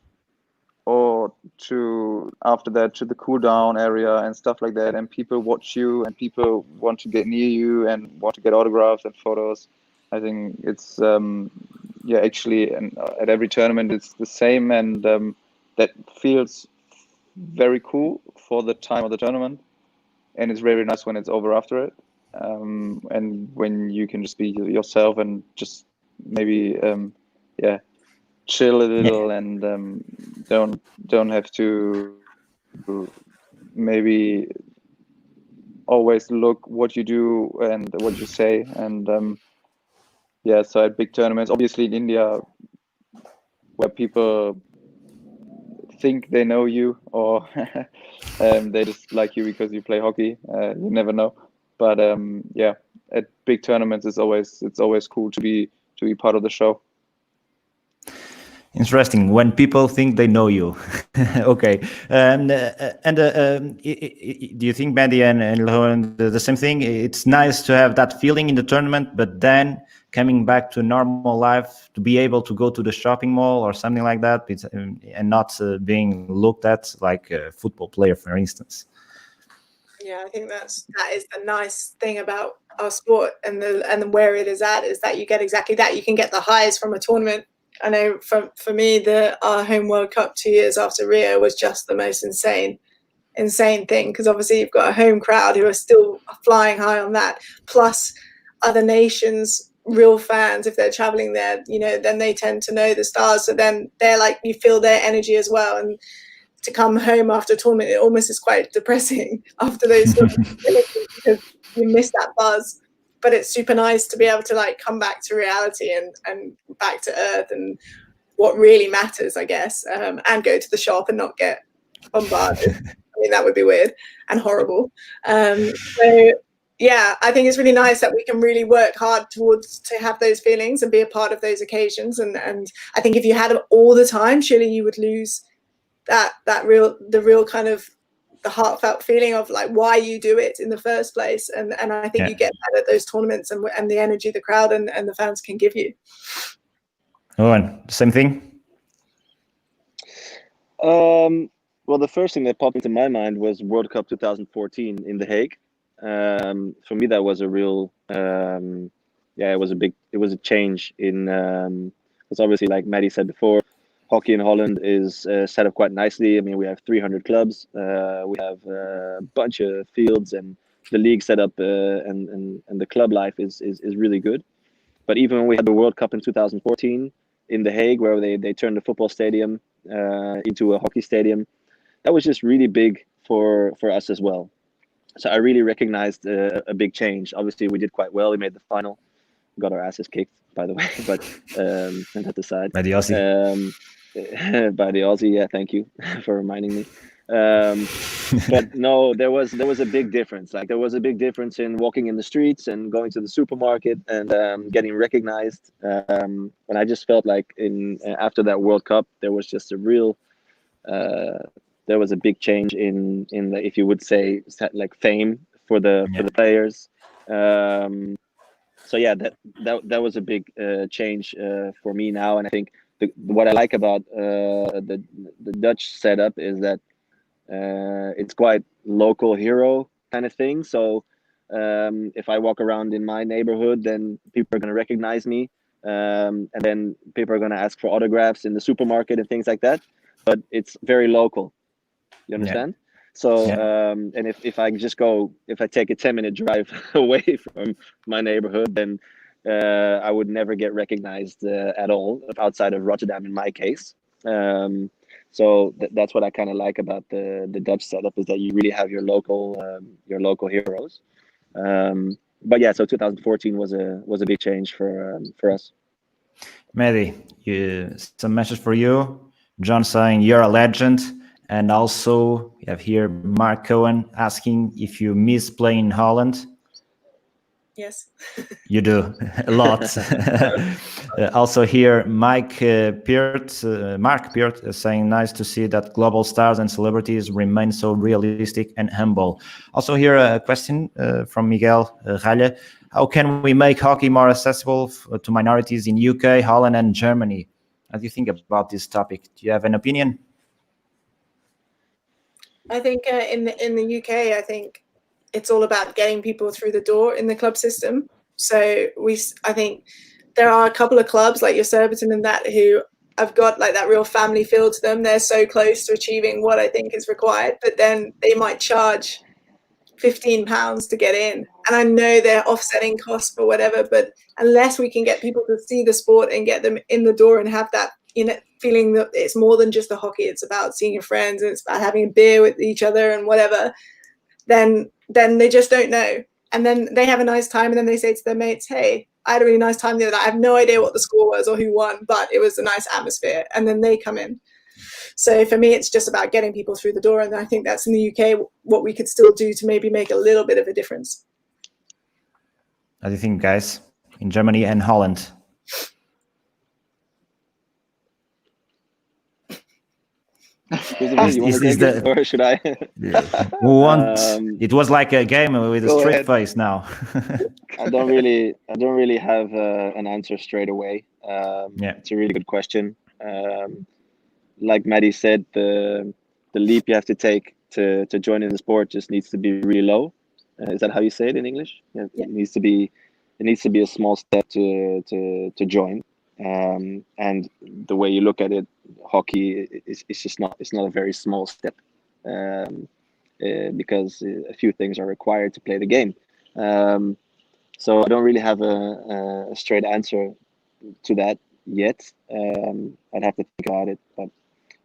S3: or to after that to the cool down area and stuff like that, and people watch you and people want to get near you and want to get autographs and photos. I think it's actually, and at every tournament it's the same, and that feels very cool for the time of the tournament, and it's very nice when it's over after it, and when you can just be yourself and just maybe chill a little, and don't have to maybe always look what you do and what you say, and so at big tournaments, obviously in India, where people think they know you, or they just like you because you play hockey, you never know. But at big tournaments, it's always cool to be part of the show.
S1: Interesting. When people think they know you. Okay. Do you think, Maddie and Jeroen, the same thing? It's nice to have that feeling in the tournament, but then coming back to normal life, to be able to go to the shopping mall or something like that, and not being looked at like a football player, for instance.
S2: Yeah, I think that is the nice thing about our sport and where it is at, is that you get exactly that. You can get the highs from a tournament. I know for me, our home World Cup 2 years after Rio was just the most insane thing, because obviously you've got a home crowd who are still flying high on that, plus other nations, real fans, if they're traveling there, then they tend to know the stars, so then they're like, you feel their energy as well. And to come home after a tournament, it almost is quite depressing after those because you miss that buzz. But it's super nice to be able to like come back to reality and back to earth and what really matters, I guess, and go to the shop and not get bombarded. I mean, that would be weird and horrible. So yeah, I think it's really nice that we can really work hard to have those feelings and be a part of those occasions. And I think if you had them all the time, surely you would lose the real kind of the heartfelt feeling of like why you do it in the first place, and I think you get better at those tournaments and the energy the crowd and the fans can give you.
S1: Owen, same thing?
S4: Well, the first thing that popped into my mind was World Cup 2014 in The Hague. For me, that was a real it was a change in because obviously, like Maddie said before, hockey in Holland is set up quite nicely. I mean, we have 300 clubs. We have a bunch of fields, and the league set up and the club life is really good. But even when we had the World Cup in 2014 in The Hague, where they turned the football stadium into a hockey stadium, that was just really big for us as well. So I really recognized a big change. Obviously, we did quite well. We made the final, got our asses kicked, by the way, but and that aside.
S1: By the Aussie.
S4: By the Aussie, yeah, thank you for reminding me. But no, there was a big difference. Like, there was a big difference in walking in the streets and going to the supermarket and getting recognized. And I just felt like after that World Cup, there was just a real there was a big change in the, if you would say, like, fame for the players. So yeah, that was a big change for me now, and I think what I like about the Dutch setup is that it's quite local hero kind of thing. So if I walk around in my neighborhood, then people are going to recognize me, and then people are going to ask for autographs in the supermarket and things like that. But it's very local. You understand? Yeah. So and if I take a 10-minute drive away from my neighborhood, then I would never get recognized at all outside of Rotterdam in my case. So that's what I kind of like about the Dutch setup, is that you really have your local heroes. But yeah, so 2014 was a big change for us.
S1: Maddie, some message for you. John saying you're a legend. And also, we have here Mark Cohen asking if you miss playing in Holland.
S2: Yes.
S1: You do, a lot. Also here, Mark Peart saying, nice to see that global stars and celebrities remain so realistic and humble. Also here, a question from Miguel Ralle. How can we make hockey more accessible to minorities in UK, Holland, and Germany? How do you think about this topic? Do you have an opinion?
S2: I think in the UK, I think it's all about getting people through the door in the club system. So I think there are a couple of clubs like your Surbiton and that who have got like that real family feel to them. They're so close to achieving what I think is required, but then they might charge £15 to get in. And I know they're offsetting costs for whatever, but unless we can get people to see the sport and get them in the door and have that, feeling that it's more than just the hockey, it's about seeing your friends and it's about having a beer with each other and whatever, then they just don't know. And then they have a nice time and then they say to their mates, hey, I had a really nice time the other night. I have no idea what the score was or who won, but it was a nice atmosphere. And then they come in. So for me, it's just about getting people through the door. And I think that's in the UK what we could still do to maybe make a little bit of a difference.
S1: What do you think, guys, in Germany and Holland?
S4: Or should I?
S1: Who wants? It was like a game with a straight face now.
S4: I don't really have an answer straight away. It's a really good question. Like Maddie said, the leap you have to take to join in the sport just needs to be really low. Is that how you say it in English? Yeah. It needs to be a small step to join. And the way you look at it, hockey is just not. It's not a very small step, because a few things are required to play the game. So I don't really have a straight answer to that yet. I'd have to think about it, but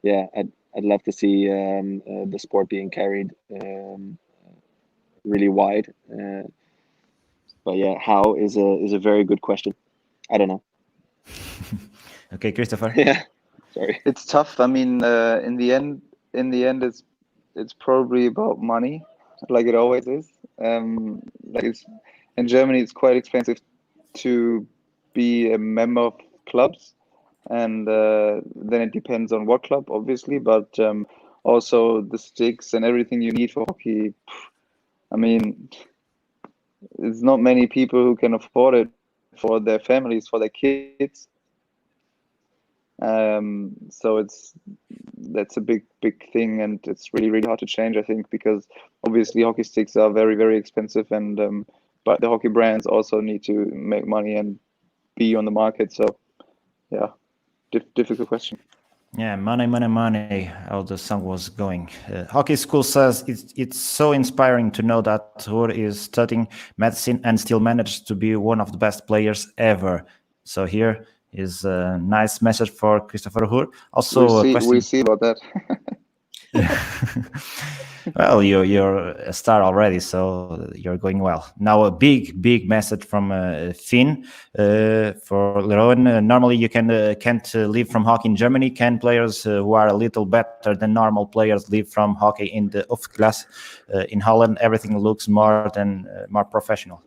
S4: yeah, I'd love to see the sport being carried really wide. But yeah, how is a very good question. I don't know.
S1: Okay, Christopher.
S4: Yeah, sorry.
S3: It's tough. I mean, in the end, it's probably about money, like it always is. In Germany, it's quite expensive to be a member of clubs, and then it depends on what club, obviously, but also the sticks and everything you need for hockey. I mean, it's not many people who can afford it for their families, for their kids. So that's a big thing, and it's really hard to change, I think, because obviously hockey sticks are very expensive, and but the hockey brands also need to make money and be on the market. So yeah, difficult question.
S1: Yeah, money, how the song was going. Hockey School says it's so inspiring to know that Ruhr is studying medicine and still managed to be one of the best players ever. So here is a nice message for Christopher Ruhr. Also,
S3: we see about that.
S1: Well, you're a star already, so you're going well. Now, a big message from Finn for Jeroen. Normally, you can't live from hockey in Germany. Can players who are a little better than normal players live from hockey in the Hoofdklasse? In Holland, everything looks more professional.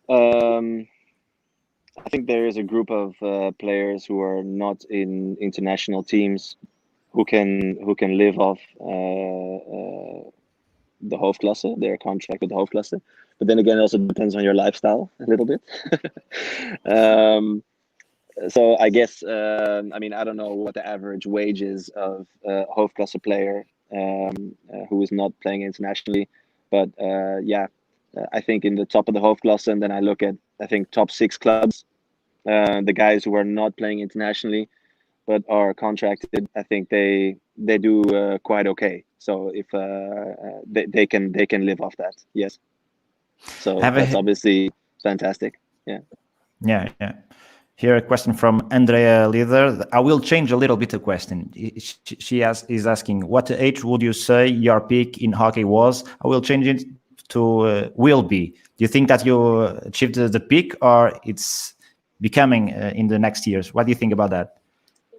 S4: I think there is a group of players who are not in international teams who can live off the Hoofdklasse, their contract with the Hoofdklasse. But then again, it also depends on your lifestyle a little bit. So I guess, I mean, I don't know what the average wage is of a Hoofdklasse player who is not playing internationally. But yeah, I think in the top of the Hoofdklasse, and then I look at, I think, top 6 clubs, the guys who are not playing internationally but are contracted, I think they do quite okay. So if they can live off that, yes. So that's obviously fantastic. Yeah.
S1: Here a question from Andrea Leather. I will change a little bit the question. She is asking, what age would you say your peak in hockey was? I will change it to will be. Do you think that you achieved the peak, or it's becoming in the next years? What do you think about that?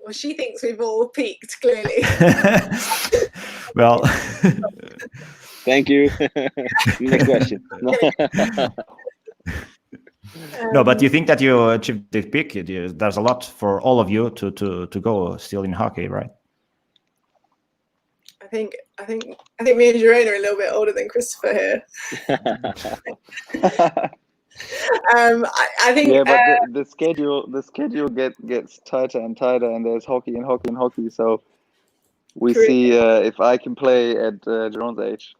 S2: Well, she thinks we've all peaked, clearly.
S1: Well,
S4: thank you. Next question.
S1: No, but you think that you achieved the peak? There's a lot for all of you to go still in hockey, right?
S2: I think me and Jeroen are a little bit older than Christopher here. I think.
S3: Yeah, but the schedule gets tighter and tighter, and there's hockey and hockey and hockey. So We see if I can play at Jeroen's age.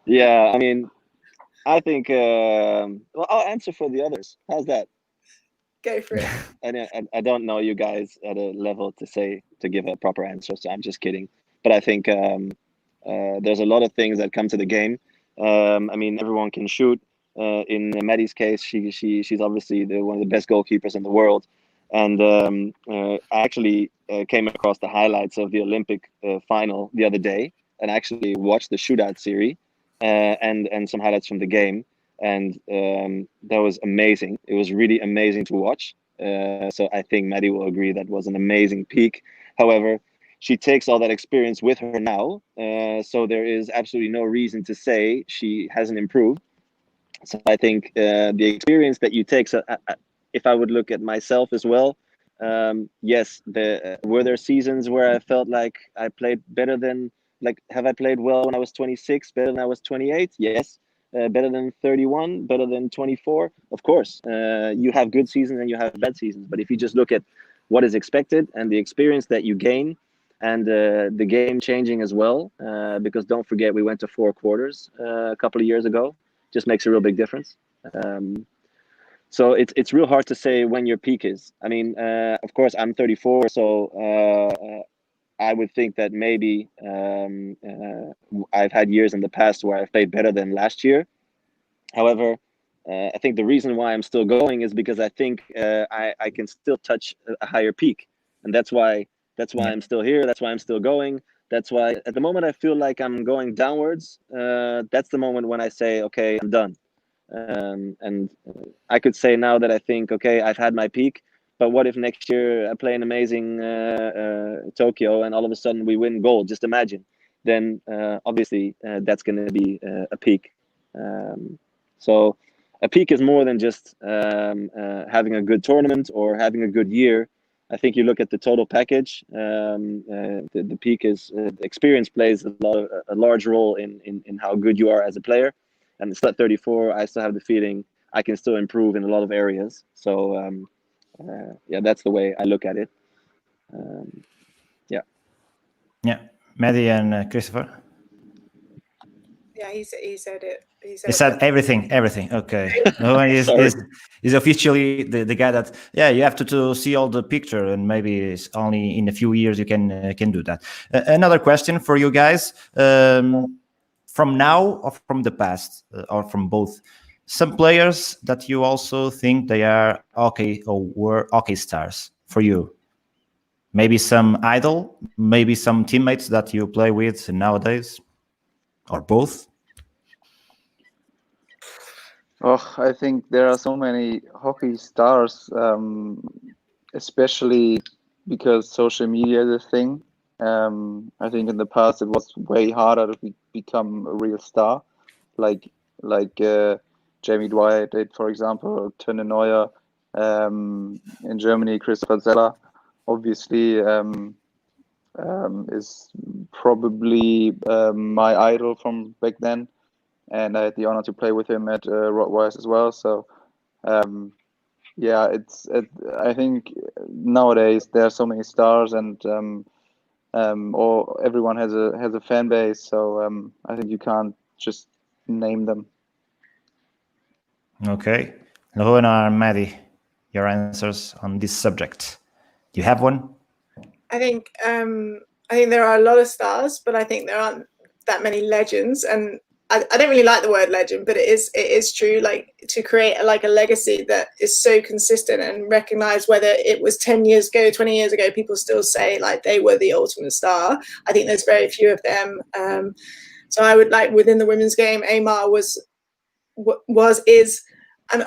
S4: Yeah, I mean, I think. Well, I'll answer for the others. How's that?
S2: Go for it.
S4: I don't know you guys at a level to give a proper answer, so I'm just kidding. But I think there's a lot of things that come to the game. I mean, everyone can shoot. In Maddie's case, she's obviously one of the best goalkeepers in the world. And I actually came across the highlights of the Olympic final the other day, and actually watched the shootout series and some highlights from the game. And that was amazing. It was really amazing to watch. So I think Maddie will agree that was an amazing peak. However, she takes all that experience with her now, so there is absolutely no reason to say she hasn't improved. So I think the experience that you take. So if I would look at myself as well, yes, were there seasons where I felt like I played better than, like, have I played well when I was 26, better than I was 28? Yes. Better than 31, better than 24? Of course. You have good seasons and you have bad seasons. But if you just look at what is expected and the experience that you gain, and the game changing as well, because don't forget, we went to 4 quarters a couple of years ago, just makes a real big difference. So it's real hard to say when your peak is. I mean, of course, I'm 34, so I would think that maybe I've had years in the past where I've played better than last year. However, I think the reason why I'm still going is because I think I can still touch a higher peak, and that's why I'm still here. That's why I'm still going. That's why at the moment I feel like I'm going downwards. That's the moment when I say, okay, I'm done. And I could say now that I think, okay, I've had my peak. But what if next year I play an amazing Tokyo and all of a sudden we win gold? Just imagine. Then obviously that's going to be a peak. So a peak is more than just having a good tournament or having a good year. I think you look at the total package. The peak is experience plays a large role in how good you are as a player. And it's at 34. I still have the feeling I can still improve in a lot of areas. So yeah, that's the way I look at it.
S1: Yeah, Maddie and Christopher.
S2: Yeah, he said it.
S1: He said everything. Okay. He's officially the guy that, yeah, you have to see all the picture, and maybe it's only in a few years you can do that. Another question for you guys, from now or from the past, or from both, some players that you also think they are okay or were okay stars for you. Maybe some idol, maybe some teammates that you play with nowadays, or both.
S3: Oh, I think there are so many hockey stars, especially because social media is a thing. I think in the past it was way harder to become a real star, like Jamie Dwyer did, for example, Tönne Neuer, in Germany, Christopher Zeller, obviously, is probably my idol from back then. And I had the honor to play with him at Rottweilers as well. So, yeah, I think nowadays there are so many stars, and or everyone has a fan base. So I think you can't just name them.
S1: Okay, Jeroen or Maddie, your answers on this subject. Do you have one?
S2: I think there are a lot of stars, but I think there aren't that many legends, and I don't really like the word legend, but it is true. Like, to create a legacy that is so consistent and recognized, whether it was 10 years ago, 20 years ago, people still say like they were the ultimate star. I think there's very few of them. So I would like, within the women's game, Amar was an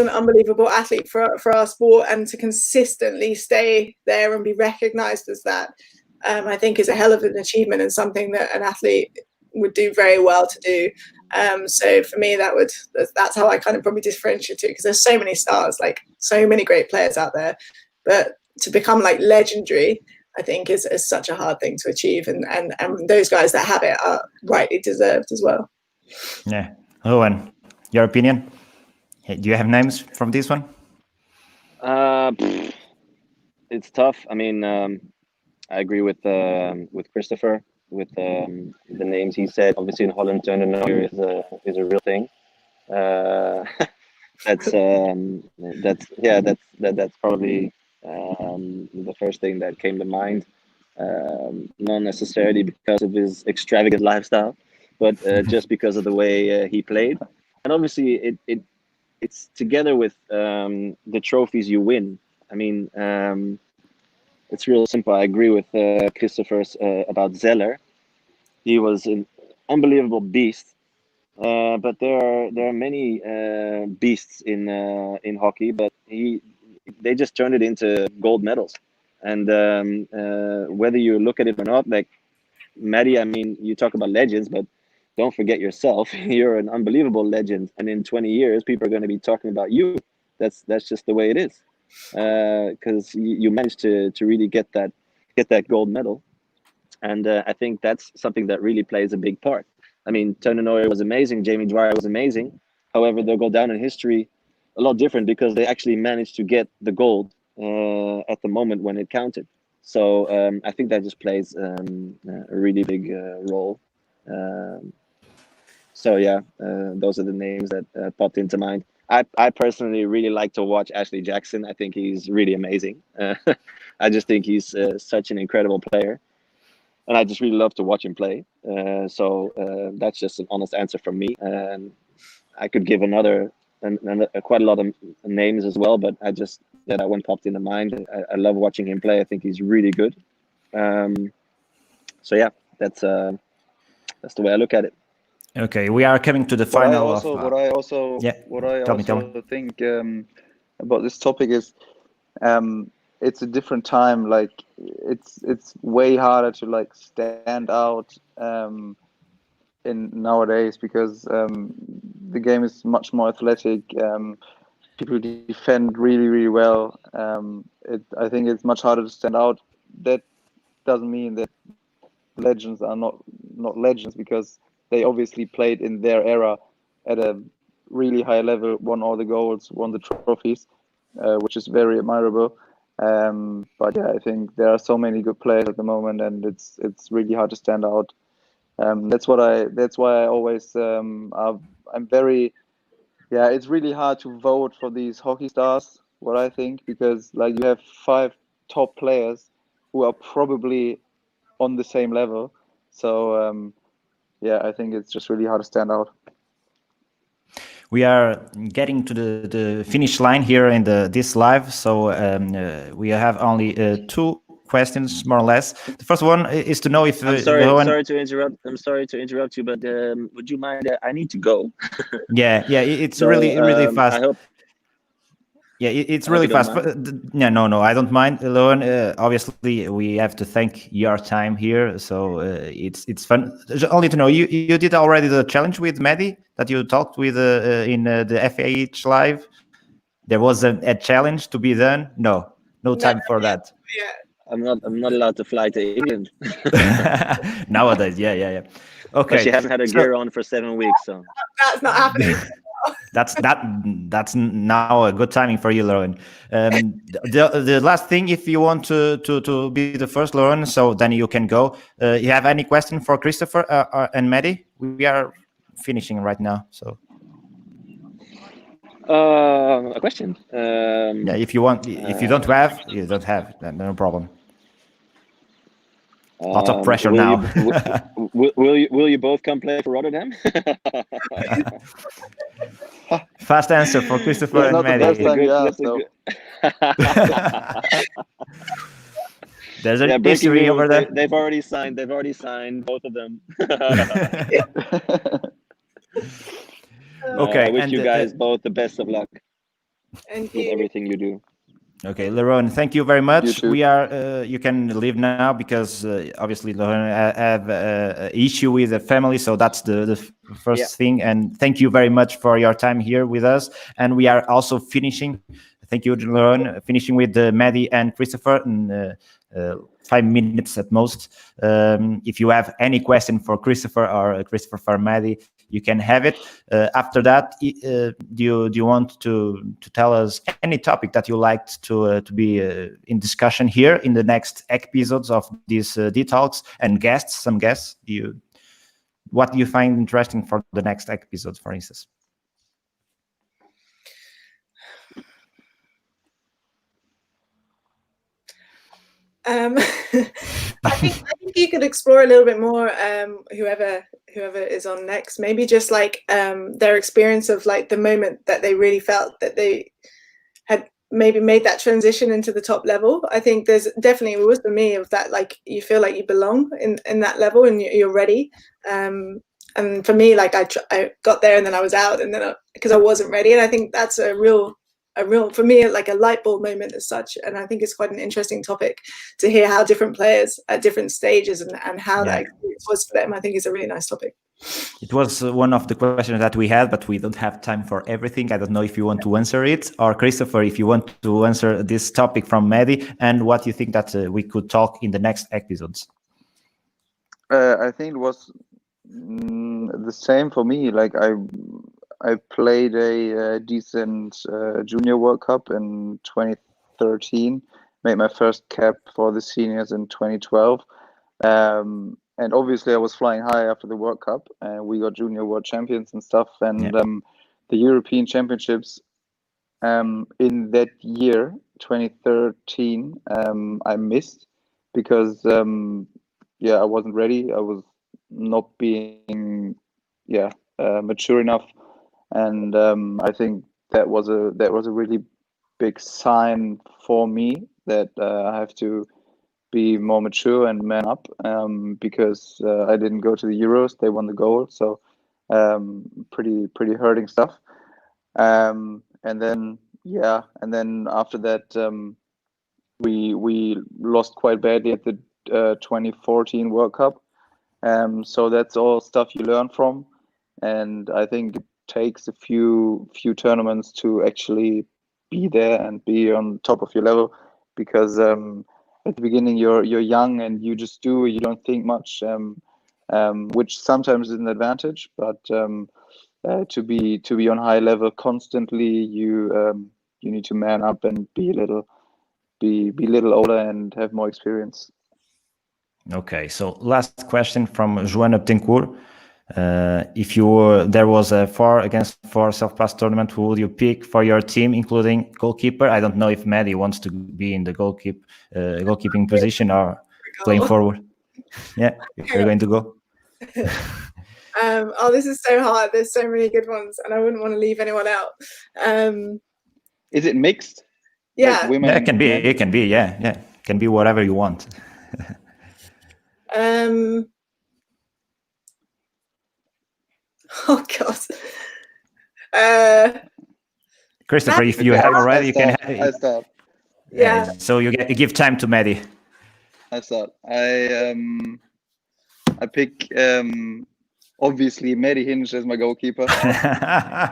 S2: unbelievable athlete for our sport, and to consistently stay there and be recognized as that, I think is a hell of an achievement, and something that an athlete would do very well to do. So for me, that's how I kind of probably differentiate it, because there's so many stars, like so many great players out there, but to become like legendary, I think is such a hard thing to achieve, and those guys that have it are rightly deserved as well.
S1: Yeah. Owen, your opinion? Do you have names from this one?
S4: it's tough. I mean, I agree with Christopher with the names he said. Obviously, in Holland, Turnenoyer is a real thing. That's that's probably the first thing that came to mind. Not necessarily because of his extravagant lifestyle, but just because of the way he played. And obviously, it's together with the trophies you win. I mean, it's real simple. I agree with Christopher about Zeller. He was an unbelievable beast. But there are many beasts in hockey, but they just turned it into gold medals. And whether you look at it or not, like Maddie, I mean, you talk about legends, but don't forget yourself. You're an unbelievable legend, and in 20 years, people are going to be talking about you. That's just the way it is, because you managed to really get that gold medal, and I think that's something that really plays a big part. I mean, Turnenoyer was amazing. Jamie Dwyer was amazing. However, they'll go down in history a lot different because they actually managed to get the gold at the moment when it counted. So I think that just plays a really big role. So yeah, those are the names that popped into mind. I personally really like to watch Ashley Jackson. I think he's really amazing. I just think he's such an incredible player. And I just really love to watch him play. So that's just an honest answer from me. And I could give quite a lot of names as well, but that one popped into mind. I love watching him play. I think he's really good. So yeah, that's the way I look at it.
S1: Okay, we are coming to the final.
S3: What I also think about this topic is it's a different time. Like it's way harder to like stand out in nowadays because the game is much more athletic. People defend really well. I think it's much harder to stand out. That doesn't mean that legends are not legends, because they obviously played in their era at a really high level, won all the goals, won the trophies, which is very admirable. But yeah, I think there are so many good players at the moment, and it's really hard to stand out. That's why I always I'm very it's really hard to vote for these hockey stars, what I think, because like you have 5 top players who are probably on the same level. So I think it's just really hard to stand out.
S1: We are getting to the finish line here in this live, so we have only 2 questions, more or less. The first one is to know if
S4: I'm sorry to interrupt you, but would you mind? I need to go.
S1: Yeah, it's so, really fast.
S4: I hope.
S1: Yeah, it's really fast. No, I don't mind, Jeroen. Obviously, we have to thank your time here, so it's fun. Only to know, you did already the challenge with Maddie that you talked with in the Ep1 live. There was a challenge to be done. No time for that.
S2: Yeah.
S4: I'm not allowed to fly to England
S1: nowadays. Yeah. Okay.
S4: But she hasn't had her gear on for 7 weeks, so
S2: that's not happening.
S1: That's now a good timing for you, Jeroen. The last thing, if you want to be the first, Jeroen, so then you can go. You have any question for Christopher and Maddie? We are finishing right now, so.
S4: A question.
S1: If you want, if you don't have, you don't have. No problem. Lots of pressure now.
S4: Will you both come play for Rotterdam?
S1: Fast answer for Christopher and Maddie. There's a history over there.
S4: They've already signed both of them.
S1: Okay.
S4: I wish you guys both the best of luck
S2: with
S4: everything you do.
S1: Okay, Jeroen, thank you very much. We are. You can leave now because obviously Jeroen have an issue with the family, so that's the first thing. And thank you very much for your time here with us. And we are also finishing. Thank you, Jeroen. Finishing with Maddie and Christopher in 5 minutes at most. If you have any question for Christopher or Christopher for Maddie, you can have it. After that, do you want to tell us any topic that you liked to be in discussion here in the next episodes of these D-Talks, and some guests? What do you find interesting for the next episodes, for instance?
S2: I think you could explore a little bit more, whoever is on next, maybe just like their experience of like the moment that they really felt that they had maybe made that transition into the top level. I think there's definitely, it was for me, of that, like you feel like you belong in that level and you're ready. And for me, like I got there and then I was out, and then because I wasn't ready. And I think that's a real, for me, like a light bulb moment as such. And I think it's quite an interesting topic to hear how different players at different stages and how that experience was for them. I think it's a really nice topic.
S1: It was one of the questions that we had, but we don't have time for everything. I don't know if you want to answer it, or Christopher, if you want to answer this topic from Maddie, and what you think that we could talk in the next episodes.
S3: I think it was the same for me. Like I played a decent junior World Cup in 2013, made my first cap for the seniors in 2012. And obviously I was flying high after the World Cup, and we got junior world champions and stuff. And the European Championships in that year, 2013, I missed because I wasn't ready. I was not being mature enough. And I think that was a really big sign for me that I have to be more mature and man up, because I didn't go to the Euros. They won the gold, so pretty hurting stuff. And then after that, we lost quite badly at the 2014 World Cup. So that's all stuff you learn from, and I think it takes a few tournaments to actually be there and be on top of your level, because at the beginning you're young and you just you don't think much, which sometimes is an advantage, but to be on high level constantly, you need to man up and be a little older and have more experience.
S1: Okay, so last question from Joana Betancourt. If there was a 4-against-4 self-pass tournament, who would you pick for your team, including goalkeeper? I don't know if Maddie wants to be in the goalkeeping position or playing forward. Yeah, if you're going to go.
S2: This is so hard. There's so many good ones, and I wouldn't want to leave anyone out.
S3: Is it mixed?
S2: Yeah,
S3: like women
S1: it can be. It can be. Yeah. It can be whatever you want.
S2: Oh God.
S1: Christopher, if you have already, you can.
S3: I start.
S2: Yeah.
S1: So you give time to Maddie.
S3: I start. I pick obviously Maddie Hinch as my goalkeeper. I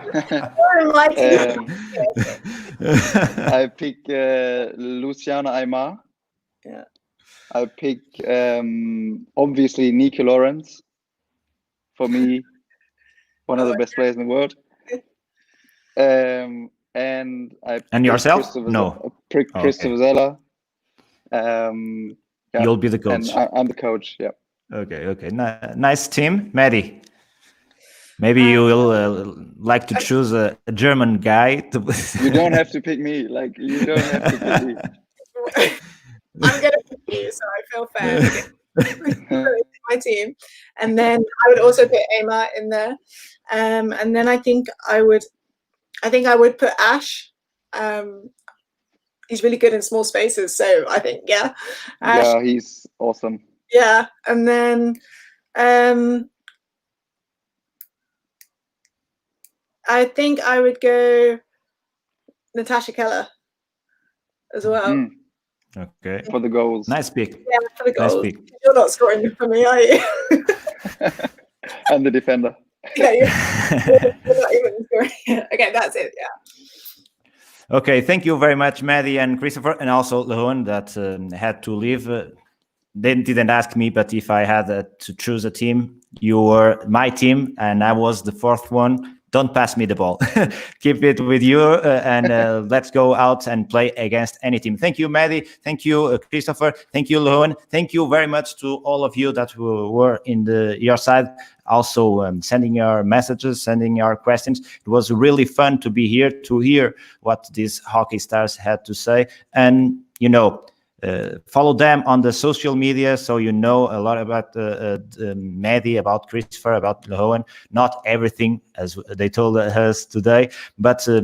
S3: pick Luciana Aymar.
S2: Yeah.
S3: I pick obviously Nico Lawrence. For me, one of the best players in the world. And I
S1: and yourself?
S3: Christopher Zeller.
S1: You'll be the coach.
S3: And I'm the coach. Yeah.
S1: Okay. Nice team, Maddie. Maybe you will like to choose a German guy.
S3: You don't have to pick me. Like, you don't have to pick me.
S2: I'm gonna pick you, so I feel fair. My team, and then I would also put Aymar in there, and then I think I would put Ash. He's really good in small spaces, so I think Ash.
S3: Yeah, he's awesome.
S2: Yeah, and then I think I would go Natasha Keller as well.
S1: Okay.
S3: For the goals.
S1: Nice pick.
S2: Yeah, for the goals.
S1: Nice pick.
S2: You're not scoring for me, are you?
S3: I'm the defender.
S2: Yeah, you're not even scoring. Okay, that's it. Yeah.
S1: Okay, thank you very much, Maddie and Christopher, and also Jeroen that had to leave. They didn't ask me, but if I had to choose a team, you were my team and I was the fourth one. Don't pass me the ball. Keep it with you and let's go out and play against any team. Thank you, Maddie. Thank you, Christopher. Thank you, Jeroen. Thank you very much to all of you that were in your side. Also sending your messages, sending your questions. It was really fun to be here to hear what these hockey stars had to say. And, you know, follow them on the social media so you know a lot about Maddie, about Christopher, about Jeroen. Not everything as they told us today, but to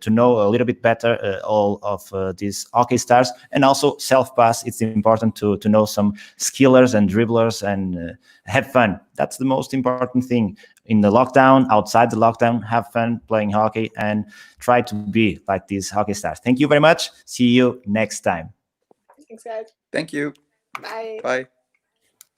S1: know a little bit better all of these hockey stars, and also self-pass. It's important to know some skillers and dribblers and have fun. That's the most important thing in the lockdown, outside the lockdown. Have fun playing hockey and try to be like these hockey stars. Thank you very much. See you next time.
S2: Thanks, guys.
S5: Thank you.
S2: Bye.
S5: Bye.